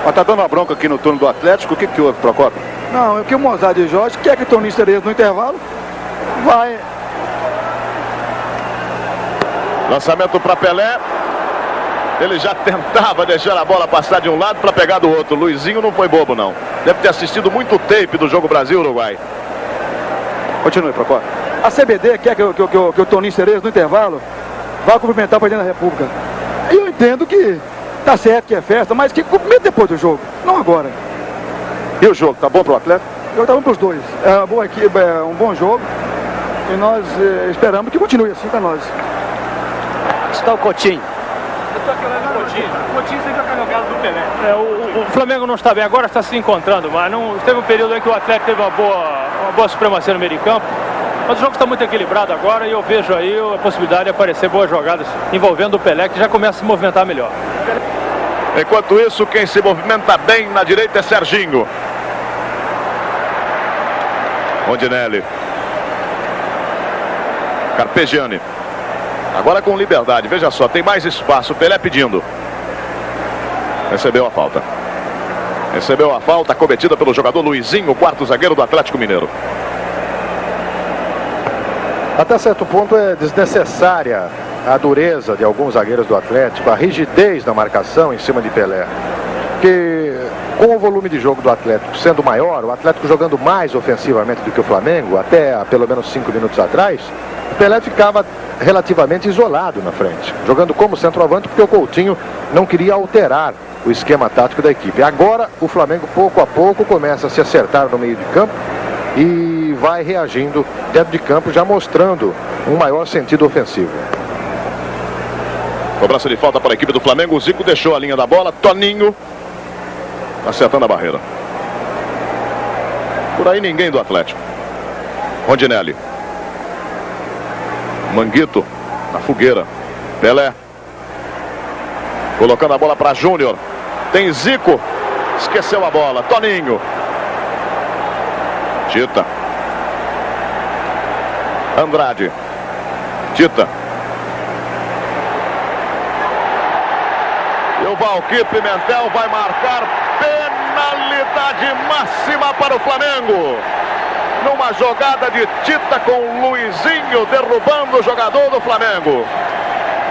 Mas tá dando uma bronca aqui no turno do Atlético. O que que houve, Procópio? Não, é que o Mozart e Jorge quer que o Toninho Cerezo no intervalo vai. Lançamento para Pelé. Ele já tentava deixar a bola passar de um lado para pegar do outro. Luizinho não foi bobo, não. Deve ter assistido muito tape do jogo Brasil-Uruguai. Continue, Procópio. A CBD quer que o Toninho Cerezo no intervalo vá cumprimentar o presidente da República. E eu entendo que tá certo que é festa, mas que cumprimento depois do jogo, não agora. E o jogo, tá bom pro Atlético? O jogo tá bom pros dois. É uma boa equipe, é um bom jogo. E nós esperamos que continue assim para nós. Está o Coutinho. Coutinho sempre é jogado do Pelé. O Flamengo não está bem agora, está se encontrando, mas não, teve um período em que o Atlético teve uma boa supremacia no meio de campo. Mas o jogo está muito equilibrado agora e eu vejo aí a possibilidade de aparecer boas jogadas envolvendo o Pelé, que já começa a se movimentar melhor. Enquanto isso, quem se movimenta bem na direita é Serginho. Rondinelli. Carpegiani. Agora com liberdade, veja só, tem mais espaço. Pelé pedindo. Recebeu a falta. Recebeu a falta cometida pelo jogador Luizinho, quarto zagueiro do Atlético Mineiro. Até certo ponto é desnecessária a dureza de alguns zagueiros do Atlético, a rigidez na marcação em cima de Pelé. Porque com o volume de jogo do Atlético sendo maior, o Atlético jogando mais ofensivamente do que o Flamengo, até há pelo menos 5 minutos atrás, o Pelé ficava relativamente isolado na frente, jogando como centroavante porque o Coutinho não queria alterar o esquema tático da equipe. Agora o Flamengo pouco a pouco começa a se acertar no meio de campo e vai reagindo dentro de campo, já mostrando um maior sentido ofensivo. Cobrança de falta para a equipe do Flamengo. O Zico deixou a linha da bola. Toninho acertando a barreira. Por aí ninguém do Atlético. Rondinelli. Manguito na fogueira. Pelé. Colocando a bola para Júnior. Tem Zico. Esqueceu a bola. Toninho. Tita. Andrade. Tita. E o Valquir Pimentel vai marcar penalidade máxima para o Flamengo. Numa jogada de Tita com o Luizinho derrubando o jogador do Flamengo.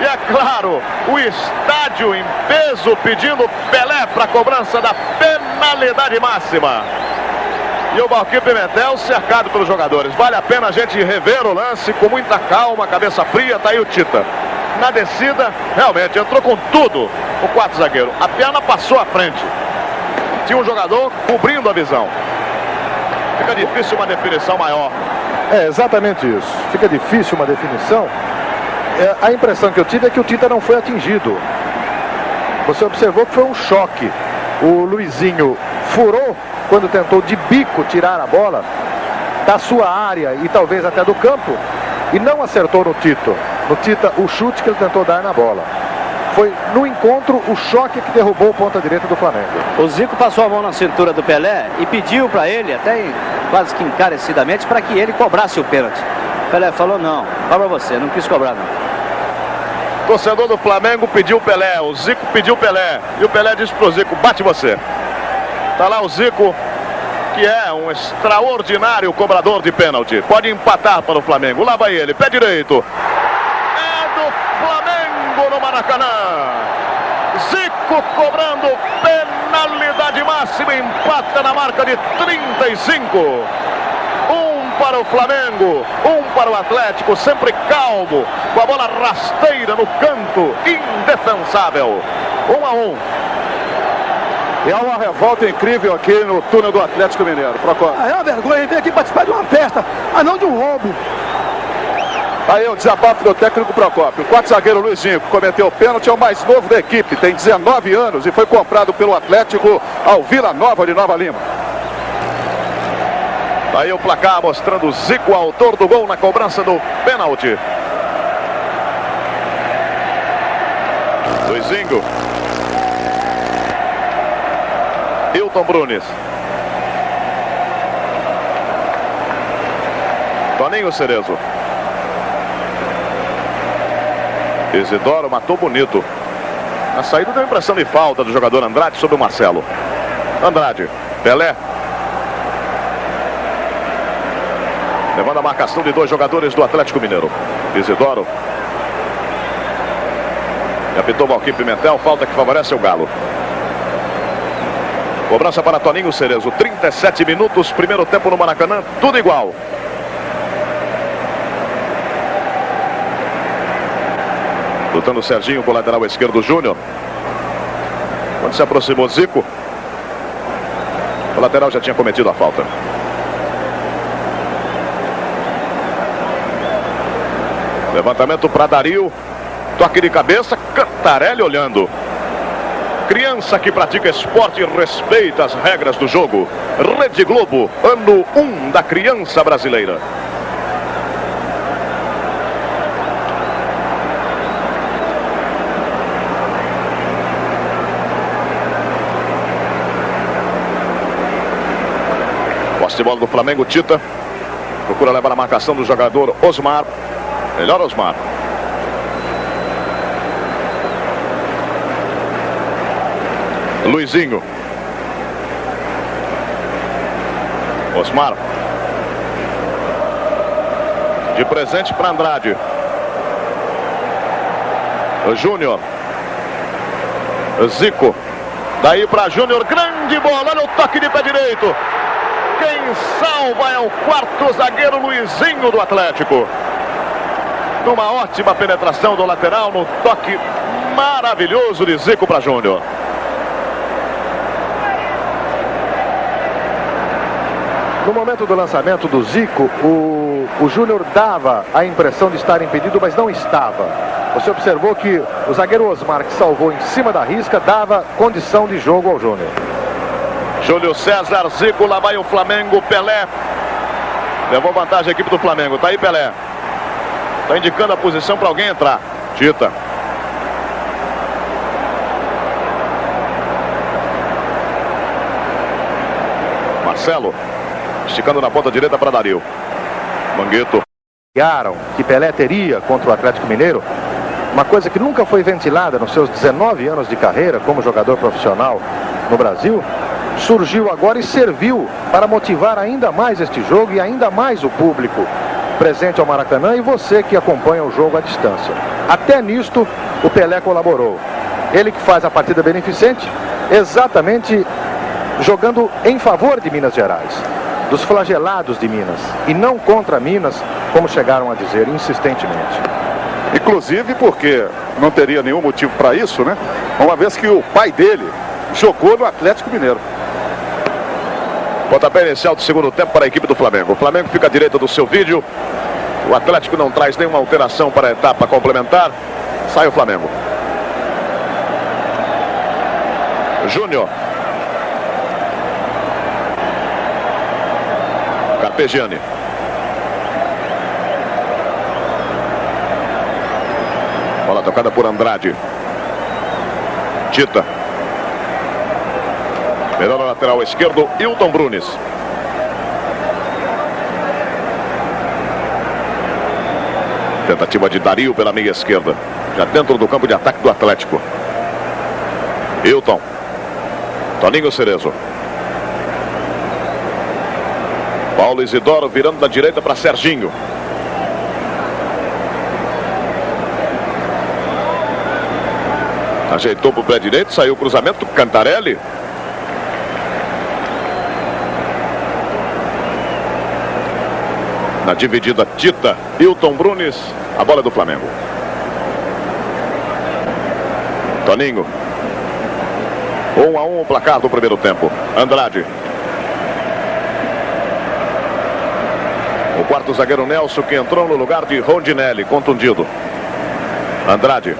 E é claro, o estádio em peso pedindo Pelé para a cobrança da penalidade máxima. E o Valquir Pimentel cercado pelos jogadores. Vale a pena a gente rever o lance com muita calma, cabeça fria. Tá aí o Tita. Na descida, realmente entrou com tudo o quarto zagueiro. A perna passou à frente. Tinha um jogador cobrindo a visão. Fica difícil uma definição maior. É exatamente isso. Fica difícil uma definição. A impressão que eu tive é que o Tita não foi atingido. Você observou que foi um choque. O Luizinho furou quando tentou de bico tirar a bola da sua área e talvez até do campo e não acertou no Tito. No Tita, o chute que ele tentou dar na bola. Foi no encontro o choque que derrubou o ponta-direita do Flamengo. O Zico passou a mão na cintura do Pelé e pediu para ele, até quase que encarecidamente, para que ele cobrasse o pênalti. O Pelé falou: não, cobra você, não quis cobrar não. Torcedor do Flamengo pediu Pelé, o Zico pediu Pelé. E o Pelé disse pro Zico: bate você. Tá lá o Zico, que é um extraordinário cobrador de pênalti. Pode empatar para o Flamengo. Lá vai ele, pé direito. É do Flamengo no Maracanã. Zico cobrando penalidade máxima. Empata na marca de 35. Um para o Flamengo, um para o Atlético. Sempre calmo, com a bola rasteira no canto. Indefensável. 1-1. E há uma revolta incrível aqui no túnel do Atlético Mineiro. Procópio. É uma vergonha vir aqui participar de uma festa, mas não de um roubo. Aí o desabafo do técnico Procópio. O quarto zagueiro Luizinho, que cometeu o pênalti, é o mais novo da equipe. Tem 19 anos e foi comprado pelo Atlético ao Vila Nova de Nova Lima. Aí o placar mostrando o Zico, autor do gol na cobrança do pênalti. Luizinho. Hilton Brunes. Toninho Cerezo. Isidoro matou bonito. Na saída deu impressão de falta do jogador Andrade sobre o Marcelo. Andrade. Pelé. Levando a marcação de 2 jogadores do Atlético Mineiro. Isidoro. E apitou Valquim Pimentel. Falta que favorece o Galo. Cobrança para Toninho Cerezo. 37 minutos. Primeiro tempo no Maracanã. Tudo igual. Lutando o Serginho com o lateral esquerdo Júnior. Quando se aproximou Zico, o lateral já tinha cometido a falta. Levantamento para Dario. Toque de cabeça. Cantarelli olhando. Criança que pratica esporte e respeita as regras do jogo. Rede Globo, ano 1 da criança brasileira. Posse de bola do Flamengo, Tita. Procura levar a marcação do jogador Osmar. Melhor Osmar. Luizinho. Osmar. De presente para Andrade. Júnior. Zico. Daí para Júnior. Grande bola. Olha o toque de pé direito. Quem salva é o quarto zagueiro Luizinho do Atlético. Numa ótima penetração do lateral, no toque maravilhoso de Zico para Júnior. No momento do lançamento do Zico, o Júnior dava a impressão de estar impedido, mas não estava. Você observou que o zagueiro Osmar, que salvou em cima da risca, dava condição de jogo ao Júnior. Júlio César, Zico, lá vai o Flamengo, Pelé. Levou vantagem a equipe do Flamengo. Tá aí Pelé. Tá indicando a posição para alguém entrar. Tita. Marcelo. Esticando na ponta direita para Dario. Manguito. Que Pelé teria contra o Atlético Mineiro. Uma coisa que nunca foi ventilada nos seus 19 anos de carreira como jogador profissional no Brasil. Surgiu agora e serviu para motivar ainda mais este jogo e ainda mais o público presente ao Maracanã e você que acompanha o jogo à distância. Até nisto o Pelé colaborou. Ele que faz a partida beneficente, exatamente jogando em favor de Minas Gerais, dos flagelados de Minas, e não contra Minas, como chegaram a dizer insistentemente. Inclusive porque não teria nenhum motivo para isso, né? Uma vez que o pai dele jogou no Atlético Mineiro. Pontapé inicial do segundo tempo para a equipe do Flamengo. O Flamengo fica à direita do seu vídeo. O Atlético não traz nenhuma alteração para a etapa complementar. Sai o Flamengo. Júnior. Carpegiani. Bola tocada por Andrade. Tita. Melhor na lateral esquerdo, Hilton Brunes. Tentativa de Dario pela meia esquerda. Já dentro do campo de ataque do Atlético. Hilton. Toninho Cerezo. Paulo Isidoro virando da direita para Serginho. Ajeitou para o pé direito, saiu o cruzamento, Cantarelli. Na dividida, Tita, Hilton Brunes, a bola é do Flamengo. Toninho. 1-1 o placar do primeiro tempo. Andrade. O quarto zagueiro Nelson, que entrou no lugar de Rondinelli, contundido. Andrade.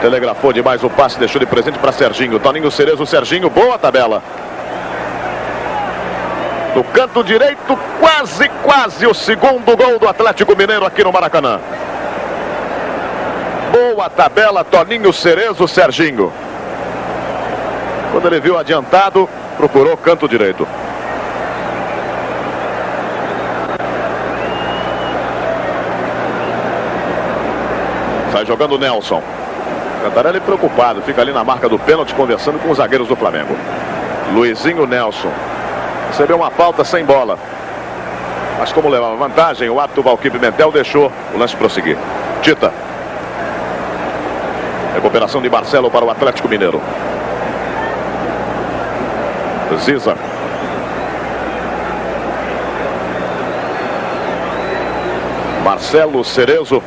Telegrafou demais o passe, deixou de presente para Serginho. Toninho Cerezo, Serginho, boa tabela. No canto direito, quase o segundo gol do Atlético Mineiro aqui no Maracanã. Boa tabela, Toninho Cerezo, Serginho. Quando ele viu adiantado, procurou canto direito. Sai jogando o Nelson. Cantarelli preocupado, fica ali na marca do pênalti conversando com os zagueiros do Flamengo. Luizinho Nelson recebeu uma falta sem bola, mas como levava vantagem, o árbitro Valquir Pimentel deixou o lance prosseguir. Tita. Recuperação de Marcelo para o Atlético Mineiro. Ziza. Marcelo Cerezo.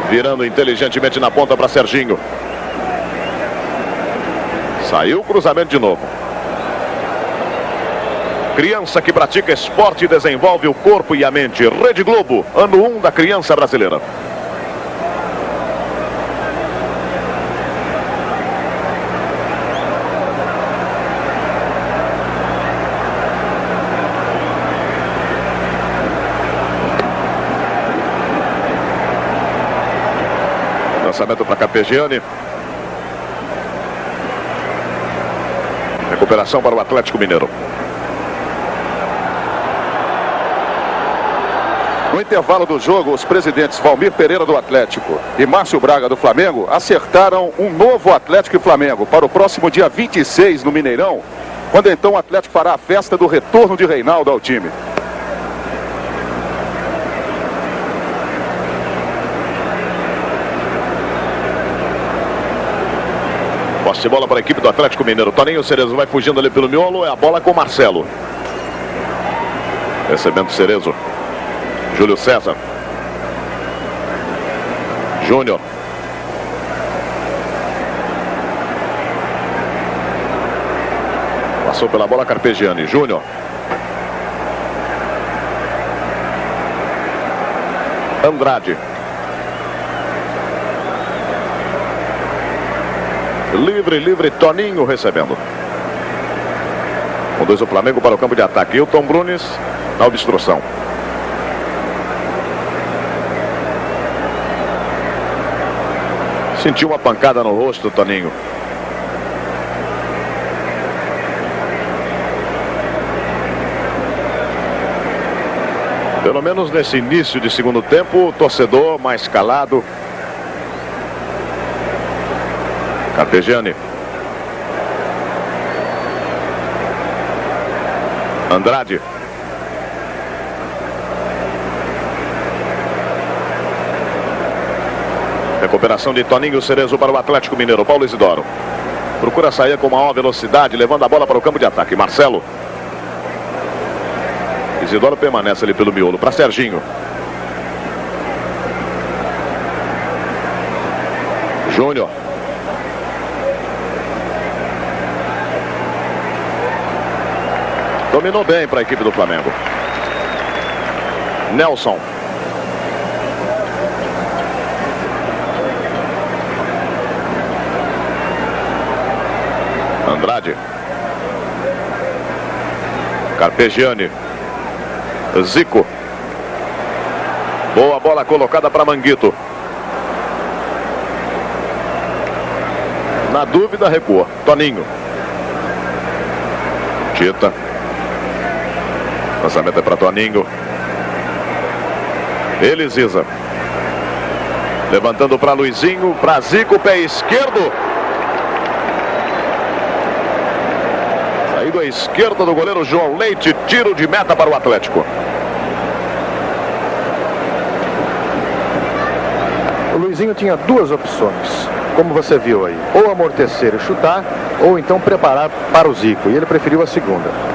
Virando inteligentemente na ponta para Serginho. Saiu o cruzamento de novo. Criança que pratica esporte e desenvolve o corpo e a mente. Rede Globo, ano 1 da criança brasileira. Lançamento para Carpegiani. Recuperação para o Atlético Mineiro. No intervalo do jogo, os presidentes Valmir Pereira do Atlético e Márcio Braga do Flamengo acertaram um novo Atlético e Flamengo para o próximo dia 26 no Mineirão, quando então o Atlético fará a festa do retorno de Reinaldo ao time. Posse de bola para a equipe do Atlético Mineiro. Toninho Cerezo vai fugindo ali pelo miolo. É a bola com Marcelo. Recebendo Cerezo. Júlio César. Júnior. Passou pela bola Carpegiani. Júnior. Andrade. Livre, Toninho recebendo. Conduz o Flamengo para o campo de ataque. Hilton Brunes na obstrução. Sentiu uma pancada no rosto, Toninho. Pelo menos nesse início de segundo tempo, o torcedor mais calado. Carpegiani. Andrade. Recuperação de Toninho Cerezo para o Atlético Mineiro. Paulo Isidoro. Procura sair com maior velocidade, levando a bola para o campo de ataque. Marcelo. Isidoro permanece ali pelo miolo. Para Serginho. Júnior. Dominou bem para a equipe do Flamengo. Nelson. Andrade. Carpegiani. Zico. Boa bola colocada para Manguito. Na dúvida, recua. Toninho. Tita. Lançamento é para Toninho. Ele, Ziza. Levantando para Luizinho. Para Zico, pé esquerdo. Saído à esquerda do goleiro João Leite. Tiro de meta para o Atlético. O Luizinho tinha duas opções, como você viu aí. Ou amortecer e chutar, ou então preparar para o Zico. E ele preferiu a segunda.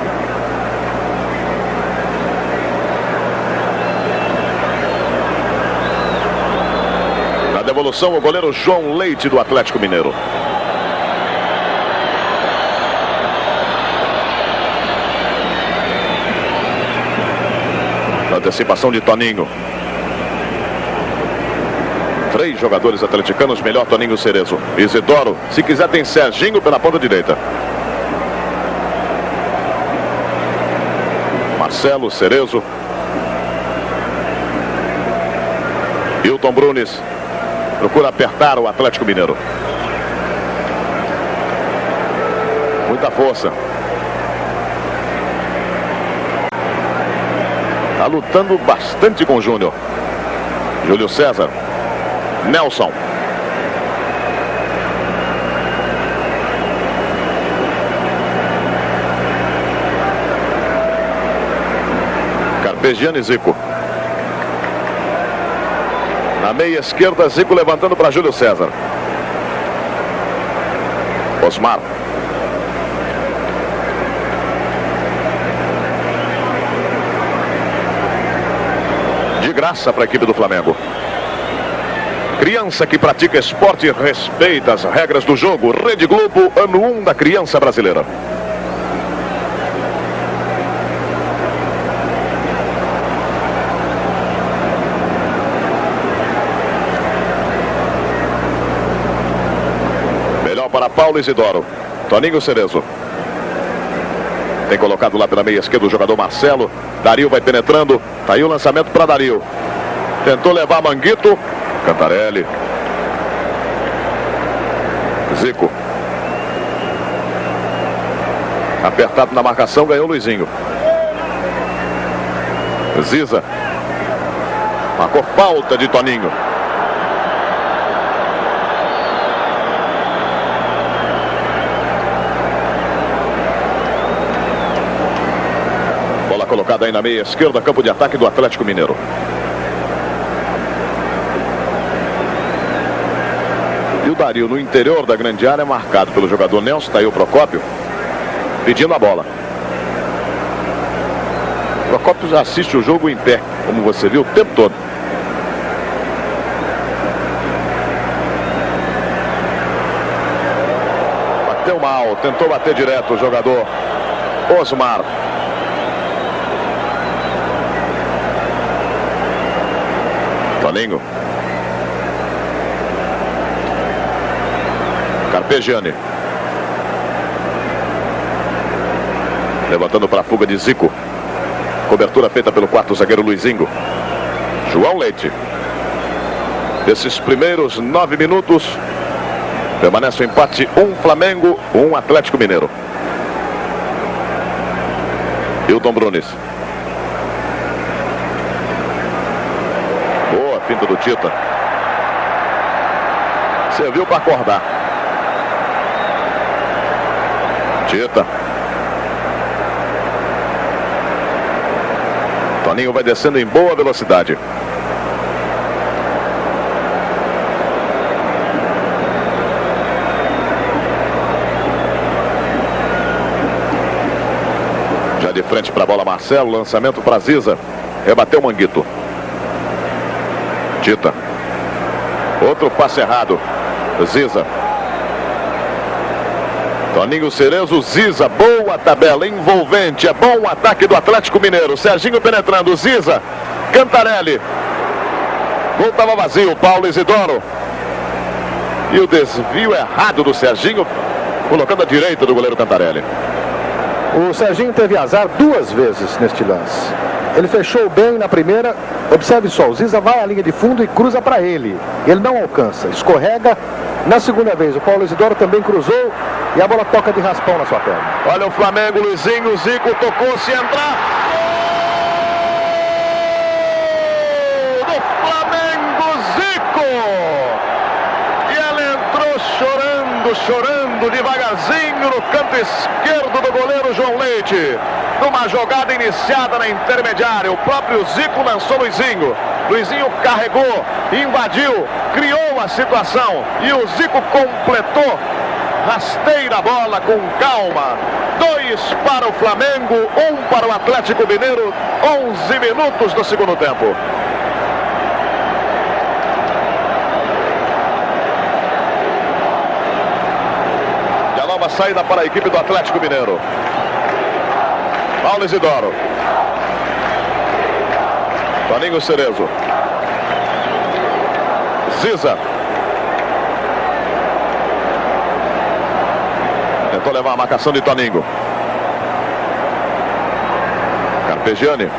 Devolução o goleiro João Leite do Atlético Mineiro. Antecipação de Toninho. 3 jogadores atleticanos, melhor Toninho Cerezo. Isidoro, se quiser tem Serginho pela ponta direita. Marcelo, Cerezo. Hilton Brunes procura apertar o Atlético Mineiro. Muita força. Está lutando bastante com o Júnior. Júlio César. Nelson. Carpegiani e Zico. Na meia esquerda, Zico levantando para Júlio César. Osmar. De graça para a equipe do Flamengo. Criança que pratica esporte respeita as regras do jogo. Rede Globo, ano 1 da criança brasileira. Melhor para Paulo Isidoro. Toninho Cerezo. Tem colocado lá pela meia esquerda o jogador Marcelo. Dario vai penetrando. Tá aí o lançamento para Dario. Tentou levar Manguito. Cantarelli. Zico. Apertado na marcação, ganhou Luizinho. Ziza. Marcou falta de Toninho. Bola colocada aí na meia esquerda, campo de ataque do Atlético Mineiro. E o Dario no interior da grande área, marcado pelo jogador Nelson. Está aí o Procópio pedindo a bola. O Procópio já assiste o jogo em pé, como você viu, o tempo todo. Bateu mal, tentou bater direto o jogador Osmar. Toninho. Carpegiani. Levantando para a fuga de Zico. Cobertura feita pelo quarto zagueiro Luizinho. João Leite. Esses primeiros 9 minutos permanece o empate, 1 Flamengo, 1 Atlético Mineiro. Hilton Brunes. Boa finta do Tita. Serviu para acordar. Tita. Toninho vai descendo em boa velocidade. Já de frente para a bola Marcelo, lançamento para Ziza. Rebateu Manguito. Tita. Outro passe errado. Ziza. Toninho Cerezo, Ziza, boa tabela, envolvente, é bom o ataque do Atlético Mineiro. Serginho penetrando, Ziza, Cantarelli. Gol estava vazio, Paulo Isidoro. E o desvio errado do Serginho, colocando a direita do goleiro Cantarelli. O Serginho teve azar 2 vezes neste lance. Ele fechou bem na primeira. Observe só, o Ziza vai à linha de fundo e cruza para ele. Ele não alcança, escorrega. Na segunda vez, o Paulo Isidoro também cruzou e a bola toca de raspão na sua perna. Olha o Flamengo, Luizinho, Zico tocou, se entrar. Gol do Flamengo, Zico! E ela entrou chorando devagarzinho no canto esquerdo do goleiro João Leite. Numa jogada iniciada na intermediária, o próprio Zico lançou Luizinho. Luizinho carregou, invadiu, criou a situação e o Zico completou. Rasteira a bola com calma. 2 para o Flamengo, 1 para o Atlético Mineiro. 11 minutos do segundo tempo. E a nova saída para a equipe do Atlético Mineiro. Paulo Isidoro. Toninho Cerezo. Ziza. Tentou levar a marcação de Toninho. Carpegiani.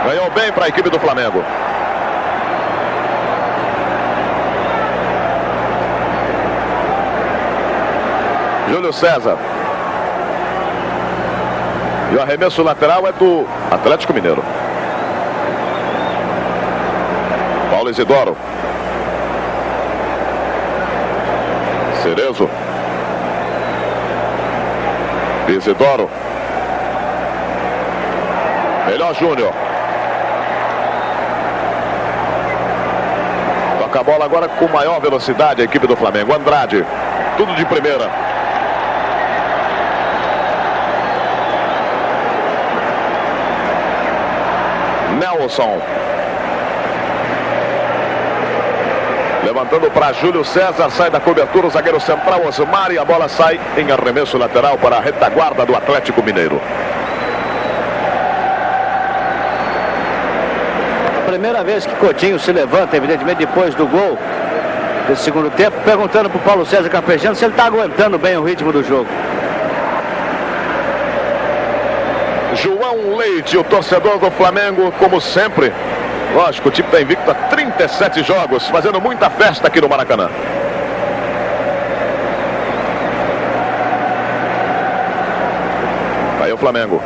Ganhou bem para a equipe do Flamengo. Júlio César. E o arremesso lateral é do Atlético Mineiro. Paulo Isidoro. Cerezo. Isidoro. Melhor Júnior. Toca a bola agora com maior velocidade a equipe do Flamengo. Andrade. Tudo de primeira. Nelson. Levantando para Júlio César, sai da cobertura o zagueiro central Osmar e a bola sai em arremesso lateral para a retaguarda do Atlético Mineiro. Primeira vez que Coutinho se levanta, evidentemente depois do gol desse segundo tempo, perguntando para o Paulo César Carpegiani se ele está aguentando bem o ritmo do jogo. João Leite, o torcedor do Flamengo, como sempre. Lógico, o time está invicto a 37 jogos, fazendo muita festa aqui no Maracanã. Aí o Flamengo.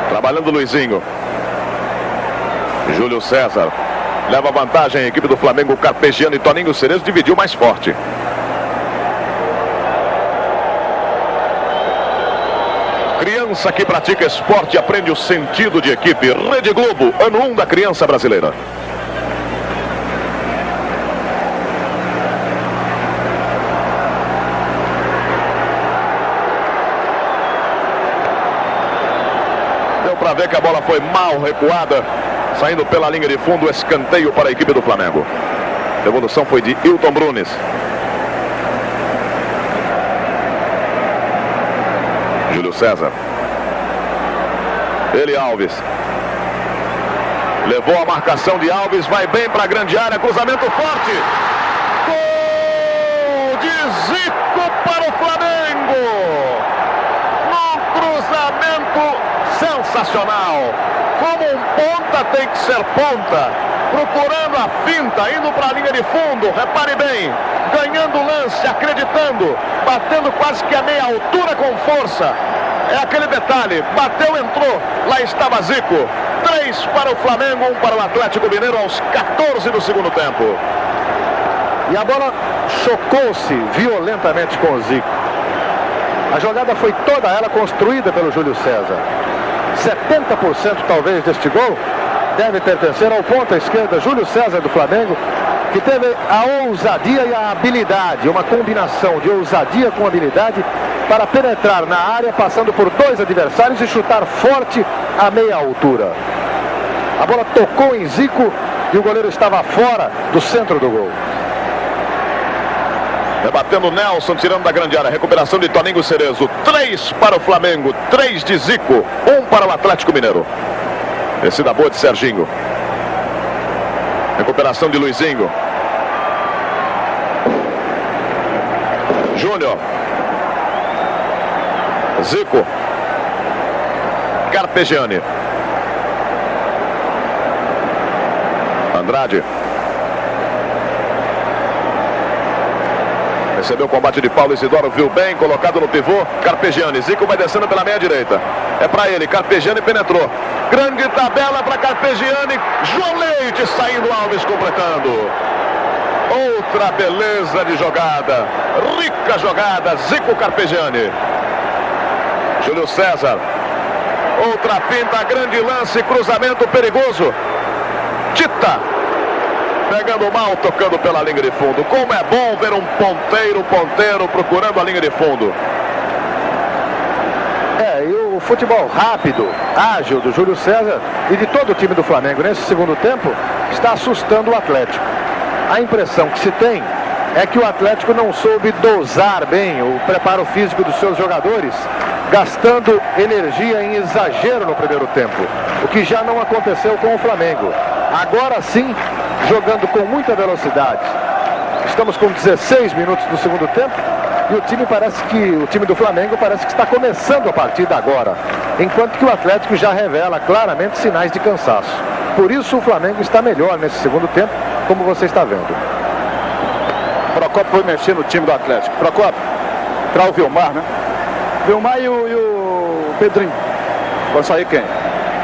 Trabalhando o Luizinho. Júlio César. Leva vantagem a equipe do Flamengo. Carpegiani e Toninho Cerezo dividiu mais forte. Criança que pratica esporte aprende o sentido de equipe. Rede Globo, ano 1 da criança brasileira. Deu para ver que a bola foi mal recuada, saindo pela linha de fundo, escanteio para a equipe do Flamengo. A devolução foi de Hilton Brunes. Júlio César. Ele, Alves. Levou a marcação de Alves, vai bem para a grande área, cruzamento forte. Gol de Zico para o Flamengo. Num cruzamento sensacional. Como um ponta tem que ser ponta. Procurando a finta, indo para a linha de fundo. Repare bem, ganhando o lance, acreditando, batendo quase que a meia altura com força. É aquele detalhe, bateu, entrou, lá estava Zico. 3 para o Flamengo, 1 para o Atlético Mineiro aos 14 do segundo tempo. E a bola chocou-se violentamente com o Zico. A jogada foi toda ela construída pelo Júlio César. 70% talvez deste gol deve pertencer ao ponta esquerda Júlio César do Flamengo, que teve a ousadia e a habilidade, uma combinação de ousadia com habilidade para penetrar na área, passando por 2 adversários e chutar forte a meia altura. A bola tocou em Zico e o goleiro estava fora do centro do gol. Rebatendo Nelson, tirando da grande área. Recuperação de Toninho Cerezo. 3 para o Flamengo, 3 de Zico, 1 para o Atlético Mineiro. Descida boa de Serginho. Recuperação de Luizinho. Júnior. Zico. Carpegiani. Andrade. Recebeu o combate de Paulo Isidoro, viu bem, colocado no pivô. Carpegiani. Zico vai descendo pela meia direita. É para ele, Carpegiani penetrou. Grande tabela para Carpegiani. João Leite saindo, Alves completando. Outra beleza de jogada. Rica jogada. Zico, Carpegiani. Júlio César. Outra pinta, grande lance, cruzamento perigoso. Tita. Pegando mal, tocando pela linha de fundo. Como é bom ver um ponteiro procurando a linha de fundo. E o futebol rápido, ágil do Júlio César e de todo o time do Flamengo nesse segundo tempo está assustando o Atlético. A impressão que se tem é que o Atlético não soube dosar bem o preparo físico dos seus jogadores, gastando energia em exagero no primeiro tempo, o que já não aconteceu com o Flamengo. Agora sim, jogando com muita velocidade. Estamos com 16 minutos do segundo tempo E o time do Flamengo parece que está começando a partida agora, enquanto que o Atlético já revela claramente sinais de cansaço. Por isso o Flamengo está melhor nesse segundo tempo, como você está vendo. Procópio foi mexer no time do Atlético. Procópio, para o Vilmar, né? Vilmar e o Pedrinho. Vai sair quem?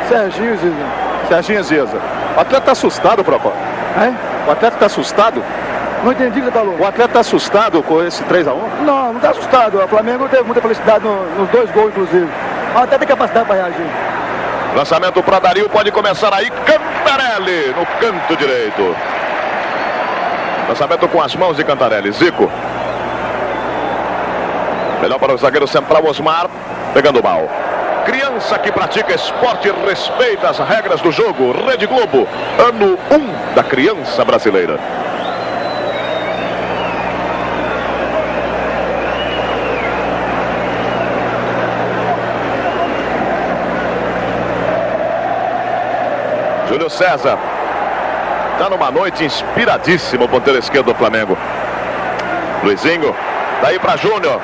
Serginho e Ziza. Serginho e Ziza. O atleta está assustado, Procópio. É? O atleta está assustado? Não entendi o que você falou. O atleta está assustado com esse 3-1? Não, não está assustado. O Flamengo teve muita felicidade nos 2 gols, inclusive. Mas até tem capacidade para reagir. Lançamento para Dario, pode começar aí. Cantarelli no canto direito. Lançamento com as mãos de Cantarelli. Zico. Melhor para o zagueiro central Osmar. Pegando mal. Criança que pratica esporte e respeita as regras do jogo. Rede Globo. Ano 1 da criança brasileira. Júlio César. Está numa noite inspiradíssima o ponteiro esquerdo do Flamengo. Luizinho. Daí para Júnior.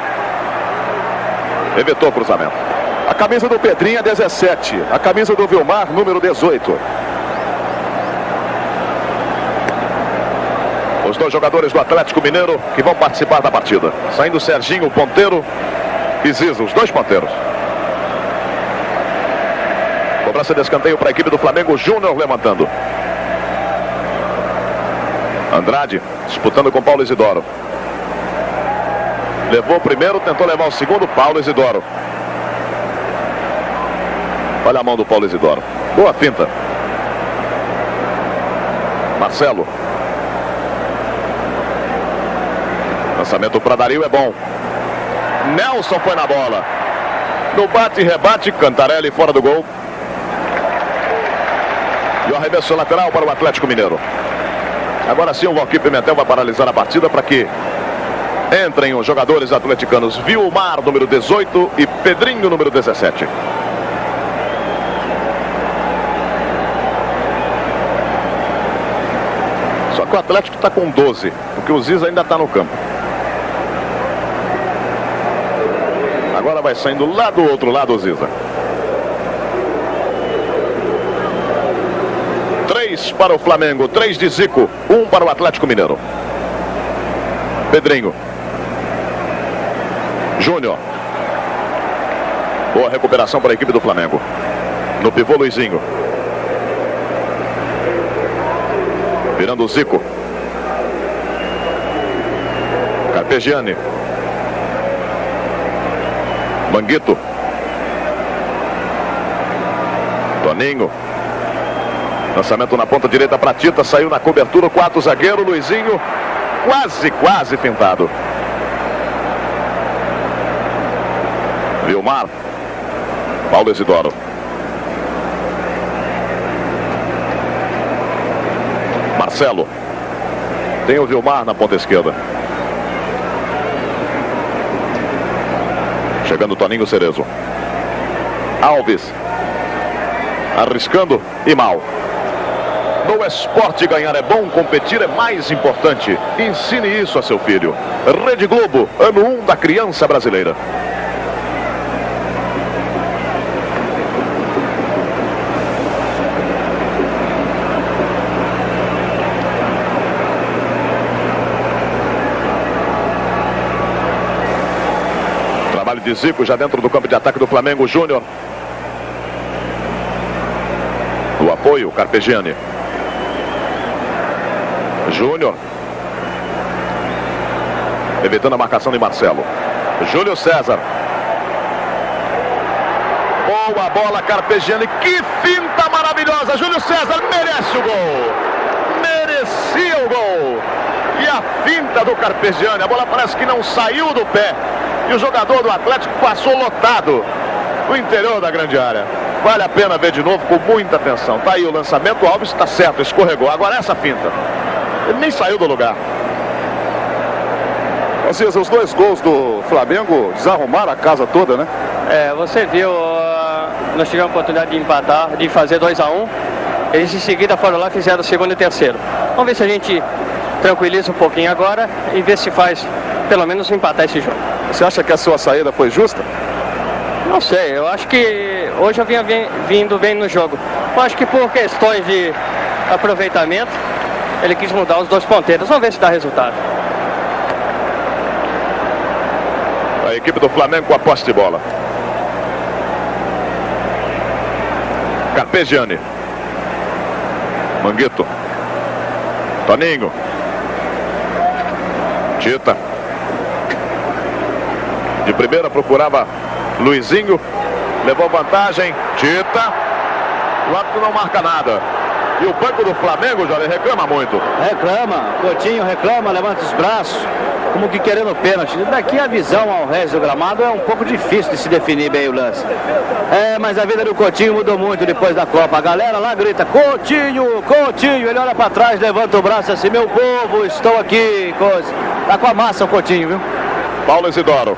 Evitou o cruzamento. A camisa do Pedrinho é 17. A camisa do Vilmar, número 18. Os 2 jogadores do Atlético Mineiro que vão participar da partida. Saindo Serginho, o ponteiro, e Ziza, os 2 ponteiros. Cobrança de escanteio para a equipe do Flamengo. Júnior levantando. Andrade disputando com Paulo Isidoro. Levou o primeiro, tentou levar o segundo. Paulo Isidoro. Olha a mão do Paulo Isidoro. Boa finta. Marcelo. Lançamento para Dario é bom. Nelson foi na bola. No bate e rebate, Cantarelli fora do gol. E o arremesso lateral para o Atlético Mineiro. Agora sim o Valquír Pimentel vai paralisar a partida para que entrem os jogadores atleticanos. Vilmar, número 18, e Pedrinho, número 17. Só que o Atlético está com 12, porque o Ziza ainda está no campo. Agora vai saindo lá do outro lado o Ziza. 3 para o Flamengo, 3 de Zico, 1 para o Atlético Mineiro. Pedrinho. Júnior. Boa recuperação para a equipe do Flamengo. No pivô, Luizinho. Virando o Zico. Carpegiani. Manguito. Toninho. Lançamento na ponta direita para Tita. Saiu na cobertura o 4 zagueiro. Luizinho. Quase pintado. Vilmar. Paulo Isidoro. Marcelo. Tem o Vilmar na ponta esquerda. Chegando o Toninho Cerezo. Alves. Arriscando e mal. No esporte, ganhar é bom, competir é mais importante. Ensine isso a seu filho. Rede Globo, ano 1 da criança brasileira. Trabalho de Zico já dentro do campo de ataque do Flamengo. Júnior. O apoio, Carpegiani. Júnior. Evitando a marcação de Marcelo. Júlio César. Boa bola, Carpegiani. Que finta maravilhosa. Júlio César merece o gol. Merecia o gol. E a finta do Carpegiani. A bola parece que não saiu do pé. E o jogador do Atlético passou lotado no interior da grande área. Vale a pena ver de novo com muita atenção. Tá aí o lançamento. O Alves está certo, escorregou. Agora essa finta. Ele nem saiu do lugar. Ou seja, os 2 gols do Flamengo desarrumaram a casa toda, né? Você viu, nós tivemos a oportunidade de empatar, de fazer 2-1. Eles em seguida foram lá e fizeram o segundo e terceiro. Vamos ver se a gente tranquiliza um pouquinho agora e ver se faz pelo menos empatar esse jogo. Você acha que a sua saída foi justa? Não sei, eu acho que hoje eu vinha vindo bem no jogo. Eu acho que por questões de aproveitamento, ele quis mudar os dois ponteiros. Vamos ver se dá resultado. A equipe do Flamengo com a posse de bola. Carpegiani. Manguito. Toninho. Tita. De primeira procurava Luizinho. Levou vantagem. Tita. O árbitro não marca nada. E o banco do Flamengo, Jorge, reclama muito. Reclama. Coutinho reclama, levanta os braços, como que querendo pênalti. Daqui a visão ao resto do gramado é um pouco difícil de se definir bem o lance. Mas a vida do Coutinho mudou muito depois da Copa. A galera lá grita, Coutinho, Coutinho. Ele olha pra trás, levanta o braço assim, meu povo, estou aqui. Tá com a massa o Coutinho, viu? Paulo Isidoro.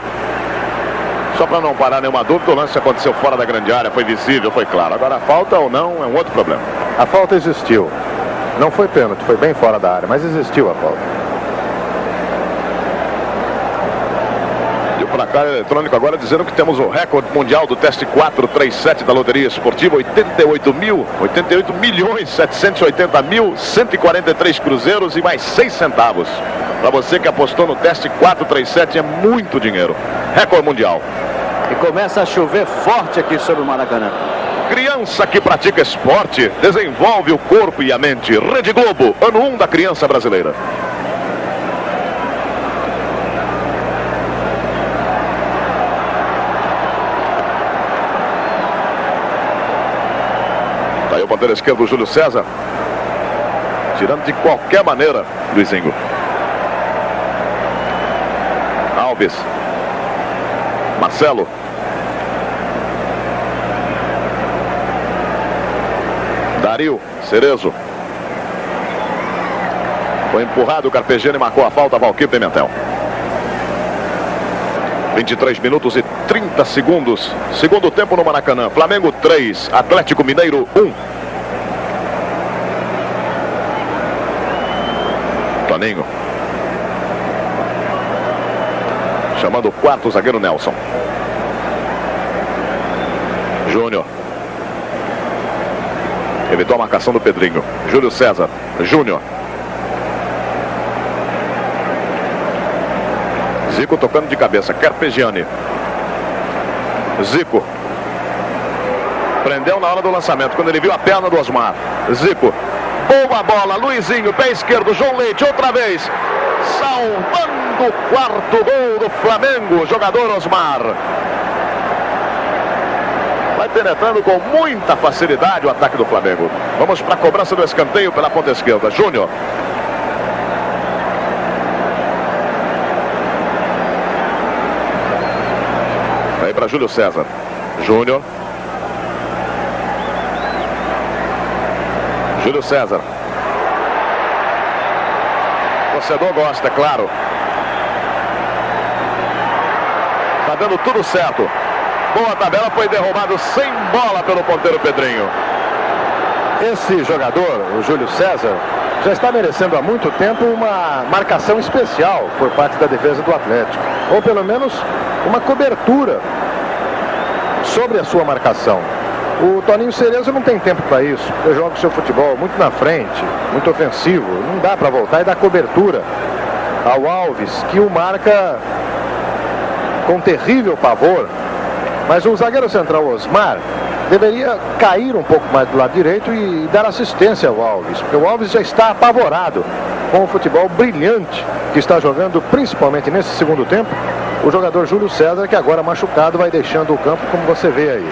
Só para não parar nenhuma dúvida, o lance aconteceu fora da grande área, foi visível, foi claro. Agora a falta ou não é um outro problema. A falta existiu. Não foi pênalti, foi bem fora da área, mas existiu a falta. E o placar eletrônico agora dizendo que temos o recorde mundial do teste 437 da loteria esportiva, 88.780.143 cruzeiros e mais 6 centavos. Para você que apostou no teste 437 é muito dinheiro. Recorde mundial. E começa a chover forte aqui sobre o Maracanã. Criança que pratica esporte desenvolve o corpo e a mente. Rede Globo, ano 1 da criança brasileira. Tá aí o ponteiro esquerdo, Júlio César. Tirando de qualquer maneira, Luizinho. Alves. Marcelo. Dario. Cerezo. Foi empurrado o Carpegiani e marcou a falta. Valquírio Pimentel. 23 minutos e 30 segundos. Segundo tempo no Maracanã. Flamengo 3, Atlético Mineiro 1. Toninho. Chamando o quarto zagueiro Nelson. Júnior. Evitou a marcação do Pedrinho. Júlio César. Júnior. Zico tocando de cabeça. Carpegiani. Zico. Prendeu na hora do lançamento, quando ele viu a perna do Osmar. Zico. Boa bola. Luizinho. Pé esquerdo. João Leite. Outra vez. Salvando o quarto gol do Flamengo. Jogador Osmar. Vai penetrando com muita facilidade o ataque do Flamengo. Vamos para a cobrança do escanteio pela ponta esquerda. Júnior. Aí para Júlio César. Júnior. Júlio César. O torcedor gosta, é claro. Tá dando tudo certo. Boa tabela, foi derrubado sem bola pelo ponteiro Pedrinho. Esse jogador, o Júlio César, já está merecendo há muito tempo uma marcação especial por parte da defesa do Atlético. Ou pelo menos uma cobertura sobre a sua marcação. O Toninho Cerezo não tem tempo para isso. Ele joga o seu futebol muito na frente, muito ofensivo. Não dá para voltar e dar cobertura ao Alves, que o marca com terrível pavor. Mas o zagueiro central Osmar deveria cair um pouco mais do lado direito e dar assistência ao Alves, porque o Alves já está apavorado com o futebol brilhante que está jogando, principalmente nesse segundo tempo, o jogador Júlio César, que agora machucado vai deixando o campo, como você vê aí.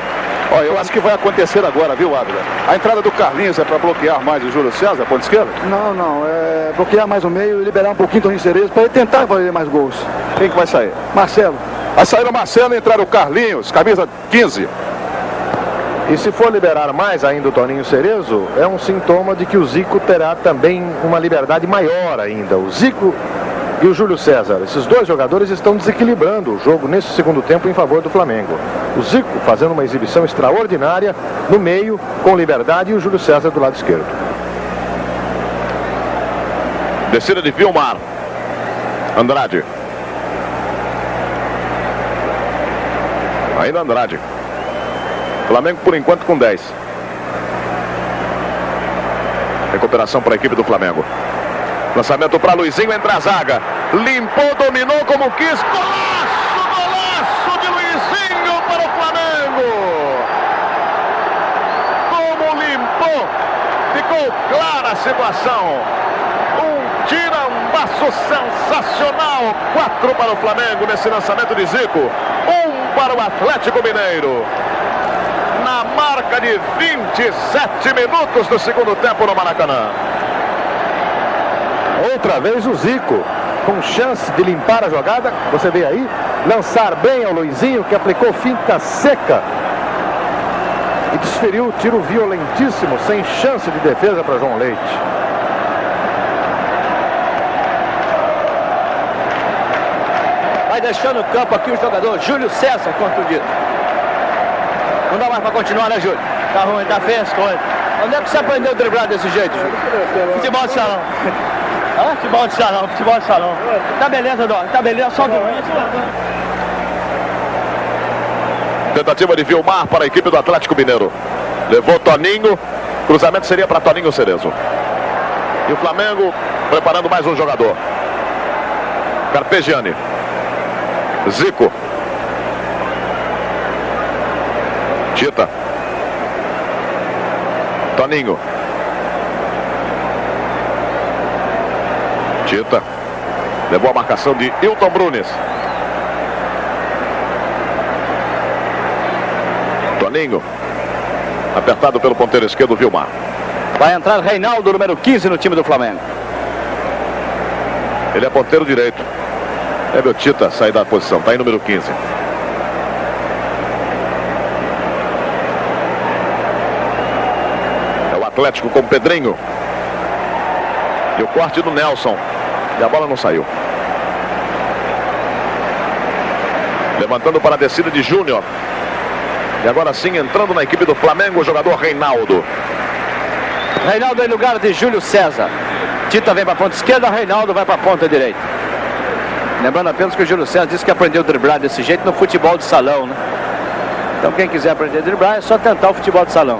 Olha, eu acho que vai acontecer agora, viu, Adler? A entrada do Carlinhos é para bloquear mais o Júlio César, ponta esquerda? Não, é bloquear mais o meio e liberar um pouquinho o Toninho Cerezo para ele tentar fazer mais gols. Quem que vai sair? Marcelo. Vai sair o Marcelo e entrar o Carlinhos, camisa 15. E se for liberar mais ainda o Toninho Cerezo, é um sintoma de que o Zico terá também uma liberdade maior ainda. O Zico e o Júlio César, esses dois jogadores estão desequilibrando o jogo nesse segundo tempo em favor do Flamengo. O Zico fazendo uma exibição extraordinária no meio, com liberdade, e o Júlio César do lado esquerdo. Descida de Vilmar. Andrade. Ainda Andrade. Flamengo por enquanto com 10. Recuperação para a equipe do Flamengo. Lançamento para Luizinho, entre a zaga. Limpou, dominou como quis. Golaço, golaço de Luizinho para o Flamengo. Como limpou. Ficou clara a situação. Tirambaço sensacional. 4 para o Flamengo nesse lançamento de Zico. 1 para o Atlético Mineiro. Na marca de 27 minutos do segundo tempo no Maracanã. Outra vez o Zico, com chance de limpar a jogada. Você vê aí, lançar bem ao Luizinho, que aplicou finta seca e desferiu o tiro violentíssimo, sem chance de defesa para João Leite. Vai deixando o campo aqui o jogador Júlio César, contundido. Não dá mais para continuar, né, Júlio? Tá ruim, tá feio as coisas. Onde é que você aprendeu a driblar desse jeito, Júlio? Futebol de salão. Ah, futebol de salão, futebol de salão. Tá beleza, Dó, tá beleza, só dormir. Tentativa de Vilmar para a equipe do Atlético Mineiro. Levou Toninho. Cruzamento seria para Toninho Cerezo. E o Flamengo preparando mais um jogador. Carpegiani. Zico. Tita. Toninho. Tita. Levou a marcação de Hilton Brunes. Toninho. Apertado pelo ponteiro esquerdo, Vilmar. Vai entrar Reinaldo, número 15 no time do Flamengo. Ele é ponteiro direito. É meu Tita sair da posição. Está em número 15. É o Atlético com Pedrinho. E o corte do Nelson. E a bola não saiu. Levantando para a descida de Júnior. E agora sim, entrando na equipe do Flamengo, o jogador Reinaldo. Reinaldo em lugar de Júlio César. Tita vem para a ponta esquerda, Reinaldo vai para a ponta direita. Lembrando apenas que o Júlio César disse que aprendeu a driblar desse jeito no futebol de salão, né? Então quem quiser aprender a driblar é só tentar o futebol de salão.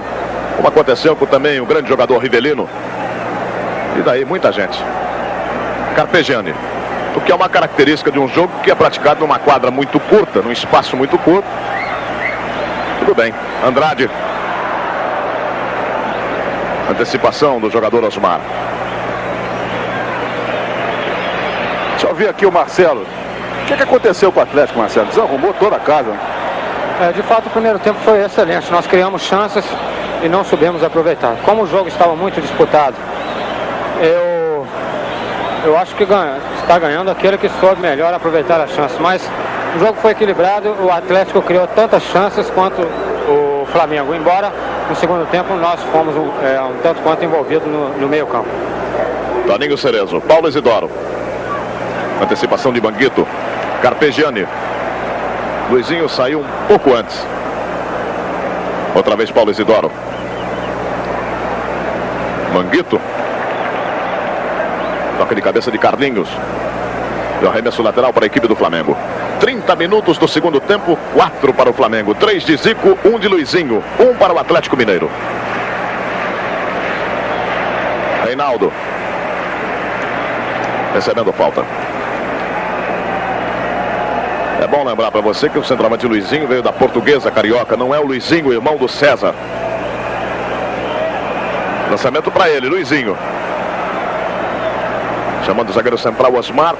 Como aconteceu com também o grande jogador Rivelino. E daí muita gente. Carpegiani. O que é uma característica de um jogo que é praticado numa quadra muito curta, num espaço muito curto. Tudo bem. Andrade. Antecipação do jogador Osmar. Deixa eu ver aqui o Marcelo. O que aconteceu com o Atlético, Marcelo? Desarrumou toda a casa. De fato, o primeiro tempo foi excelente. Nós criamos chances e não soubemos aproveitar. Como o jogo estava muito disputado, eu acho que está ganhando aquele que soube melhor aproveitar as chances. Mas o jogo foi equilibrado. O Atlético criou tantas chances quanto o Flamengo. Embora no segundo tempo nós fomos um tanto quanto envolvidos no meio campo. Toninho Cerezo. Paulo Isidoro. Antecipação de Manguito. Carpegiani. Luizinho saiu um pouco antes. Outra vez Paulo Isidoro. Manguito. Toca de cabeça de Carlinhos. E o arremesso lateral para a equipe do Flamengo. 30 minutos do segundo tempo. 4 para o Flamengo. 3 de Zico, 1 de Luizinho. 1 para o Atlético Mineiro. Reinaldo. Recebendo falta. É bom lembrar para você que o centroavante Luizinho veio da Portuguesa Carioca. Não é o Luizinho, irmão do César. Lançamento para ele, Luizinho. Chamando o zagueiro central Osmar.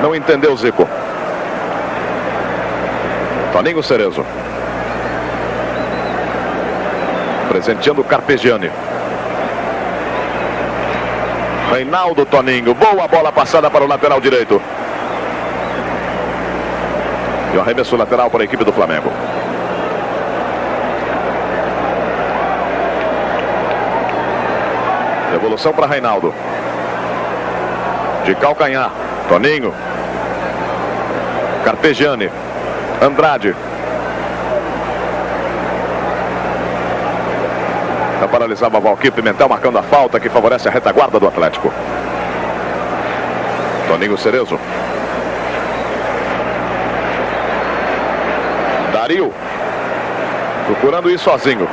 Não entendeu o Zico. Toninho Cerezo. Presenteando o Carpegiani. Reinaldo, Toninho. Boa bola passada para o lateral direito. E o arremesso lateral para a equipe do Flamengo. Devolução para Reinaldo. De calcanhar. Toninho. Carpegiani. Andrade. Já paralisava Valquir Pimentel, marcando a falta que favorece a retaguarda do Atlético. Toninho Cerezo. Dario. Procurando ir sozinho.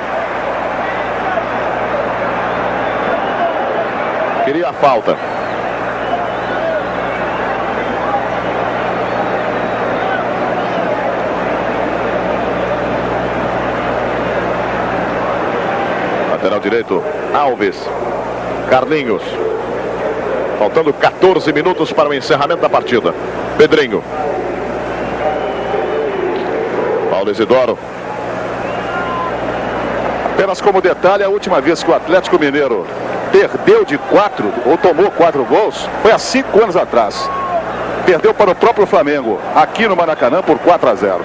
Queria a falta. Lateral direito, Alves. Carlinhos. Faltando 14 minutos para o encerramento da partida. Pedrinho. Paulo Isidoro. Apenas como detalhe, a última vez que o Atlético Mineiro perdeu de 4 ou tomou 4 gols foi há 5 anos atrás. Perdeu para o próprio Flamengo aqui no Maracanã por 4-0.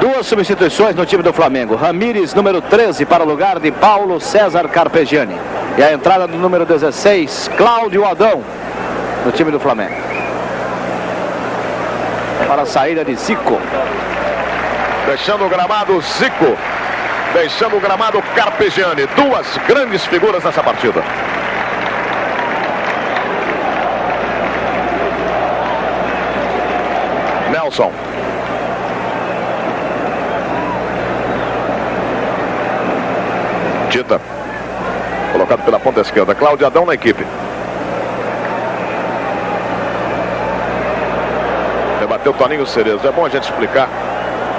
Duas substituições no time do Flamengo. Ramírez, número 13, para o lugar de Paulo César Carpegiani. E a entrada do número 16, Cláudio Adão, no time do Flamengo. Para a saída de Zico. Deixando o gramado, Zico. Deixando o gramado, Carpegiani. Duas grandes figuras nessa partida. Nelson. Tita. Colocado pela ponta esquerda. Cláudio Adão na equipe. Debateu Toninho Cerezo. É bom a gente explicar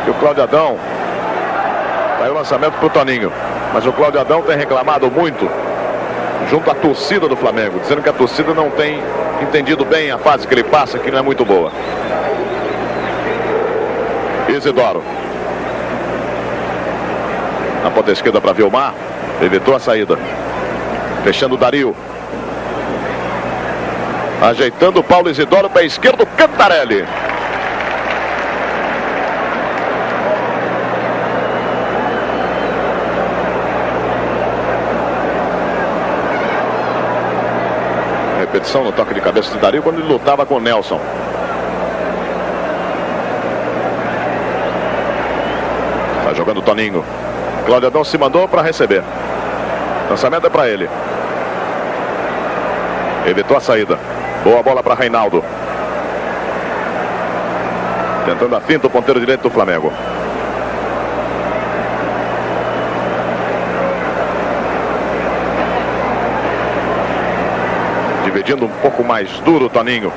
que o Cláudio Adão... Aí o lançamento para o Toninho. Mas o Cláudio Adão tem reclamado muito junto à torcida do Flamengo, dizendo que a torcida não tem entendido bem a fase que ele passa, que não é muito boa. Isidoro. Na ponta esquerda para Vilmar. Evitou a saída. Fechando o Dario. Ajeitando o Paulo Isidoro para a esquerda, Cantarelli. Repetição no toque de cabeça de Dario quando ele lutava com o Nelson. Está jogando o Toninho. Cláudio Adão se mandou para receber. Lançamento é para ele. Evitou a saída. Boa bola para Reinaldo. Tentando a finta o ponteiro direito do Flamengo. Dividindo um pouco mais duro o Toninho.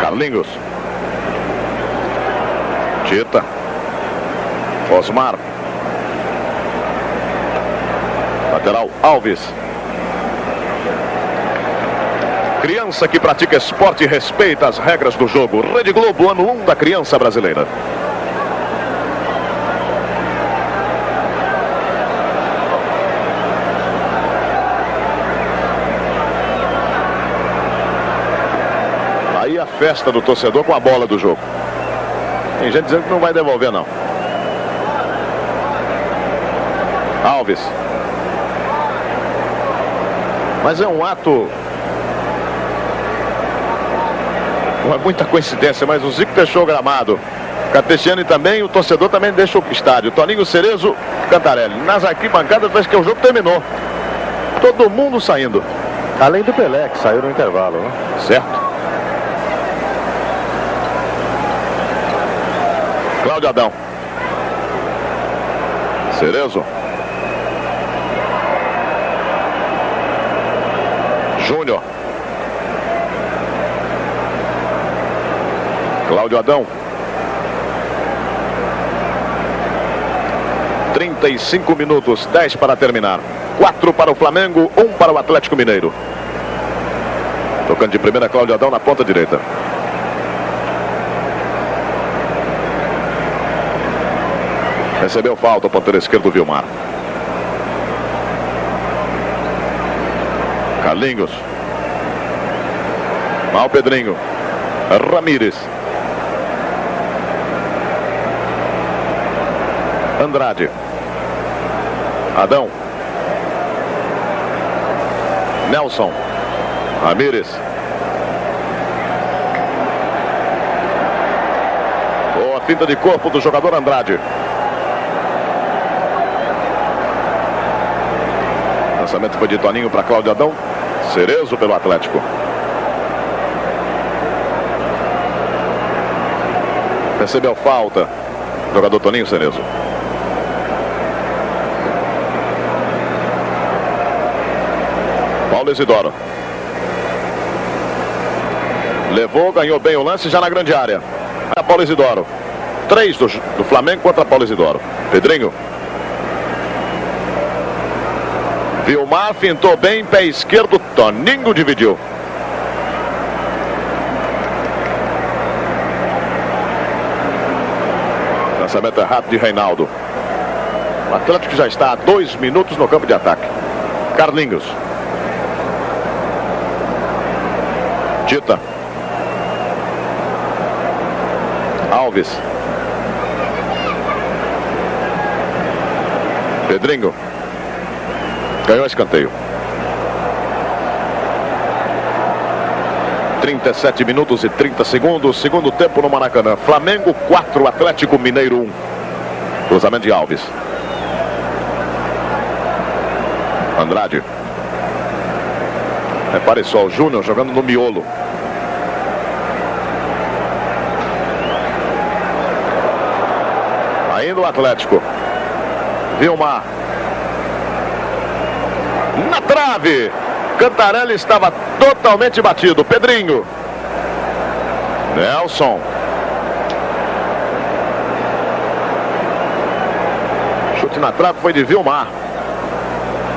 Carlinhos. Tita. Osmar. Lateral Alves. Criança que pratica esporte e respeita as regras do jogo. Rede Globo, ano 1 da criança brasileira. Aí a festa do torcedor com a bola do jogo. Tem gente dizendo que não vai devolver, não. Alves. Mas é um ato... Não é muita coincidência, mas o Zico deixou o gramado. Carpegiani também, o torcedor também deixa o estádio. Toninho Cerezo, Cantarelli. Nas arquibancadas parece que o jogo terminou. Todo mundo saindo. Além do Pelé, que saiu no intervalo, né? Certo. Cláudio Adão. Cerezo. Júnior. Cláudio Adão. 35 minutos, 10 para terminar. 4 para o Flamengo, 1 para o Atlético Mineiro. Tocando de primeira, Cláudio Adão na ponta direita. Recebeu falta o ponteiro esquerdo, Vilmar. Carlinhos. Mal Pedrinho. Ramírez. Andrade. Adão. Nelson. Ramírez. Boa finta de corpo do jogador Andrade. Lançamento foi de Toninho para Cláudio Adão. Cerezo pelo Atlético. Recebeu falta. Jogador Toninho Cerezo. Paulo Isidoro. Levou, ganhou bem o lance já na grande área. É Paulo Isidoro. 3 do Flamengo contra Paulo Isidoro. Pedrinho. Vilmar fintou bem, pé esquerdo. Toninho dividiu. Lançamento errado de Reinaldo. O Atlético já está há 2 minutos no campo de ataque. Carlinhos. Tita. Alves. Pedrinho. Ganhou escanteio. 37 minutos e 30 segundos. Segundo tempo no Maracanã. Flamengo 4, Atlético Mineiro 1. Cruzamento de Alves. Andrade. Repare só, o Júnior jogando no miolo. Ainda o Atlético. Vilmar. Na trave. Cantarelli estava totalmente batido. Pedrinho. Nelson. Chute na trave foi de Vilmar.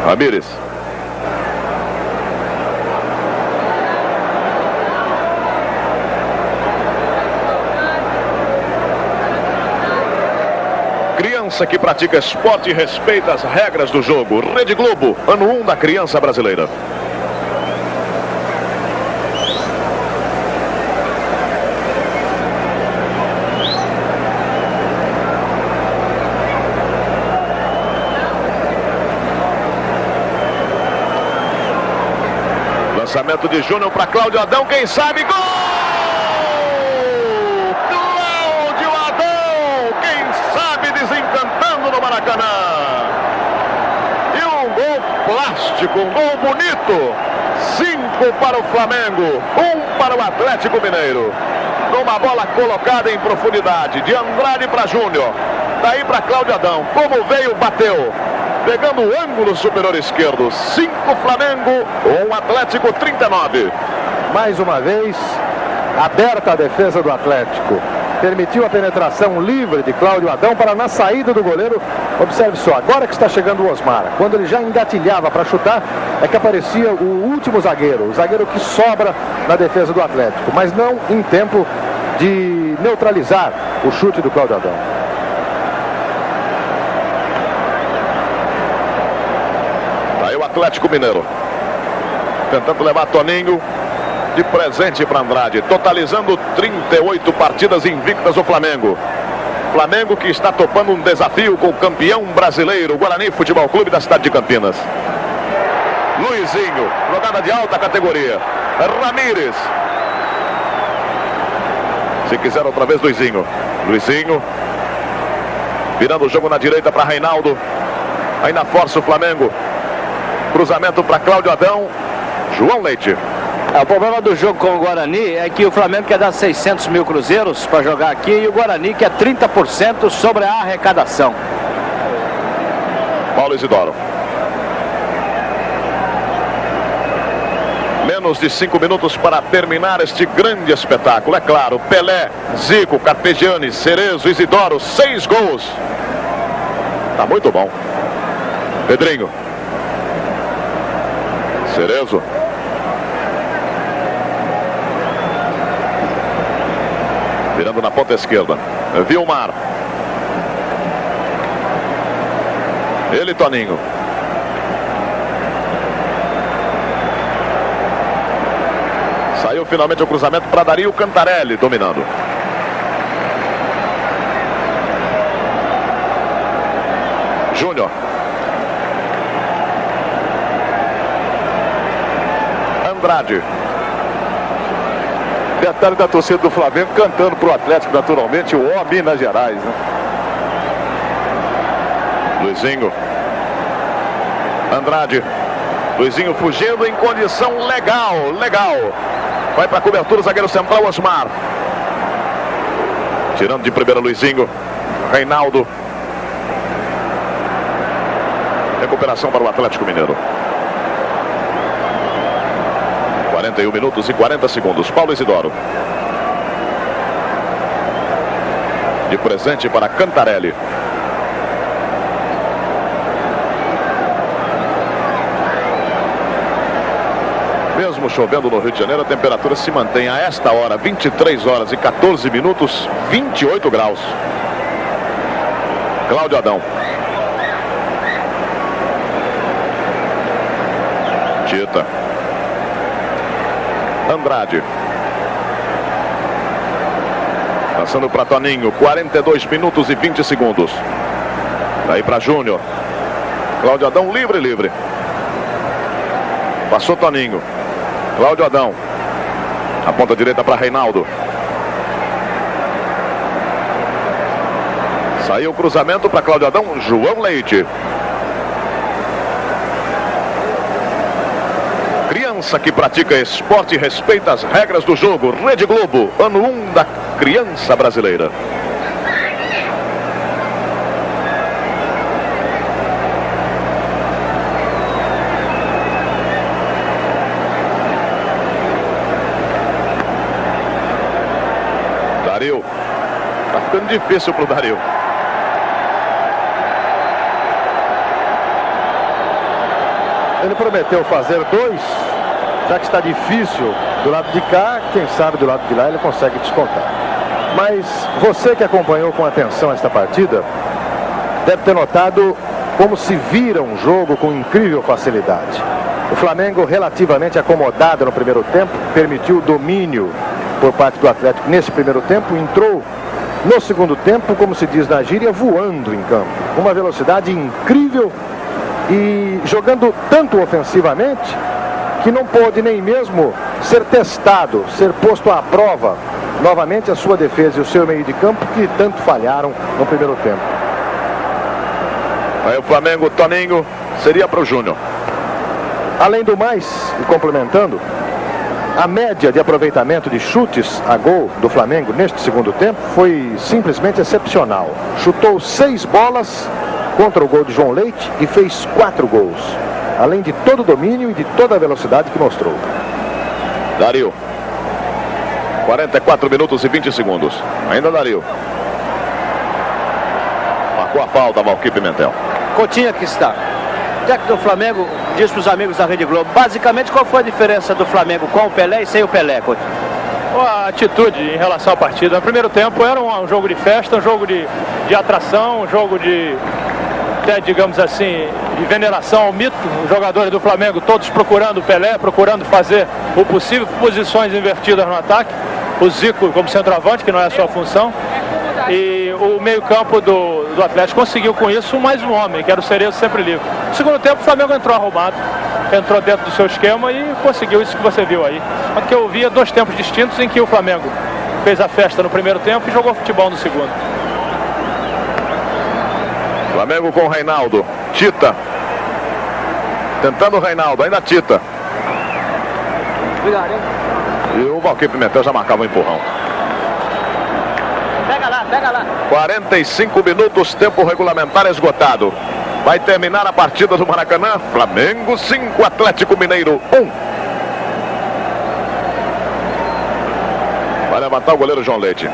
Ramírez. Criança que pratica esporte e respeita as regras do jogo. Rede Globo, ano 1 da criança brasileira. Lançamento de Júnior para Cláudio Adão, quem sabe, gol! Cláudio Adão, quem sabe desencantando no Maracanã. E um gol plástico, um gol bonito. 5 para o Flamengo, 1 para o Atlético Mineiro. Numa bola colocada em profundidade, de Andrade para Júnior. Daí para Cláudio Adão, como veio, bateu. Pegando o ângulo superior esquerdo. 5 Flamengo, 1 Atlético, 39. Mais uma vez, aberta a defesa do Atlético. Permitiu a penetração livre de Cláudio Adão para na saída do goleiro. Observe só, agora que está chegando o Osmar. Quando ele já engatilhava para chutar, é que aparecia o último zagueiro. O zagueiro que sobra na defesa do Atlético. Mas não em tempo de neutralizar o chute do Cláudio Adão. Aí o Atlético Mineiro tentando levar Toninho de presente para Andrade, totalizando 38 partidas invictas o Flamengo. Flamengo que está topando um desafio com o campeão brasileiro, o Guarani Futebol Clube da cidade de Campinas. Luizinho, jogada de alta categoria. Ramírez. Se quiser outra vez, Luizinho. Luizinho virando o jogo na direita para Reinaldo. Ainda força o Flamengo. Cruzamento para Cláudio Adão. João Leite. O problema do jogo com o Guarani é que o Flamengo quer dar 600 mil cruzeiros para jogar aqui e o Guarani quer 30% sobre a arrecadação. Paulo Isidoro. Menos de 5 minutos para terminar este grande espetáculo. É claro, Pelé, Zico, Carpegiani, Cerezo, Isidoro, 6 gols. Tá muito bom. Pedrinho. Cerezo. Virando na ponta esquerda. Vilmar. Ele, Toninho. Saiu finalmente o cruzamento para Dario Cantarelli, dominando. Júnior. Andrade. Detalhe da torcida do Flamengo cantando pro Atlético, naturalmente, o O Minas Gerais, né? Luizinho. Andrade. Luizinho fugindo em condição legal. Vai para a cobertura o zagueiro central, Osmar. Tirando de primeira Luizinho. Reinaldo. Recuperação para o Atlético Mineiro. 41 minutos e 40 segundos. Paulo Isidoro. De presente para Cantarelli. Mesmo chovendo no Rio de Janeiro, a temperatura se mantém a esta hora, 23 horas e 14 minutos, 28 graus. Cláudio Adão. Tita. Andrade. Passando para Toninho, 42 minutos e 20 segundos. Daí para Júnior. Cláudio Adão livre. Passou Toninho. Cláudio Adão. A ponta direita para Reinaldo. Saiu o cruzamento para Cláudio Adão. João Leite. Criança que pratica esporte e respeita as regras do jogo. Rede Globo, ano 1 da criança brasileira. Dario. Tá ficando difícil pro Dario. Ele prometeu fazer 2, já que está difícil do lado de cá, quem sabe do lado de lá ele consegue descontar. Mas você que acompanhou com atenção esta partida, deve ter notado como se vira um jogo com incrível facilidade. O Flamengo, relativamente acomodado no primeiro tempo, permitiu o domínio por parte do Atlético nesse primeiro tempo, entrou no segundo tempo, como se diz na gíria, voando em campo. Uma velocidade incrível e jogando tanto ofensivamente que não pôde nem mesmo ser testado, ser posto à prova novamente a sua defesa e o seu meio de campo, que tanto falharam no primeiro tempo. Aí o Flamengo, Toninho, seria para o Júnior. Além do mais, e complementando, a média de aproveitamento de chutes a gol do Flamengo neste segundo tempo foi simplesmente excepcional. Chutou 6 bolas contra o gol de João Leite e fez 4 gols. Além de todo o domínio e de toda a velocidade que mostrou. Dario. 44 minutos e 20 segundos. Ainda Dario. Marcou a falta, Valquir Pimentel. Coutinho aqui está. O técnico do Flamengo diz para os amigos da Rede Globo, basicamente, qual foi a diferença do Flamengo com o Pelé e sem o Pelé, Coutinho? A atitude em relação à partida. No primeiro tempo era um jogo de festa, um jogo de atração, um jogo de, até, digamos assim, de veneração ao mito. Os jogadores do Flamengo todos procurando o Pelé, procurando fazer o possível, posições invertidas no ataque. O Zico como centroavante, que não é a sua função. E o meio-campo do Atlético conseguiu com isso mais um homem, que era o Cerezo sempre livre. No segundo tempo o Flamengo entrou arrumado, entrou dentro do seu esquema e conseguiu isso que você viu aí. Porque eu via 2 tempos distintos em que o Flamengo fez a festa no primeiro tempo e jogou futebol no segundo. Flamengo com Reinaldo. Tita. Tentando o Reinaldo, ainda Tita. Obrigado, hein? E o Valquir Pimentel já marcava um empurrão. Pega lá. 45 minutos, tempo regulamentar esgotado. Vai terminar a partida do Maracanã. Flamengo 5, Atlético Mineiro 1. Vai levantar o goleiro João Leite.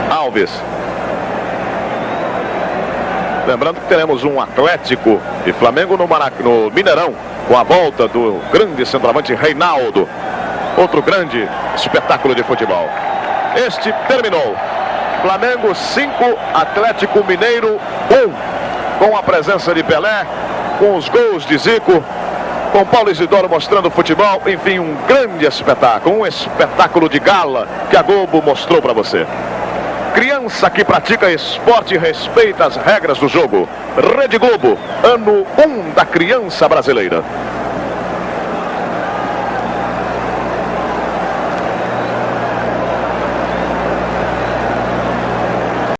Alves. Lembrando que teremos um Atlético e Flamengo no Mineirão, com a volta do grande centroavante Reinaldo. Outro grande espetáculo de futebol. Este terminou. Flamengo 5, Atlético Mineiro 1. Com a presença de Pelé, com os gols de Zico, com Paulo Isidoro mostrando futebol. Enfim, um grande espetáculo. Um espetáculo de gala que a Globo mostrou para você. Criança que pratica esporte e respeita as regras do jogo. Rede Globo, ano 1 da criança brasileira.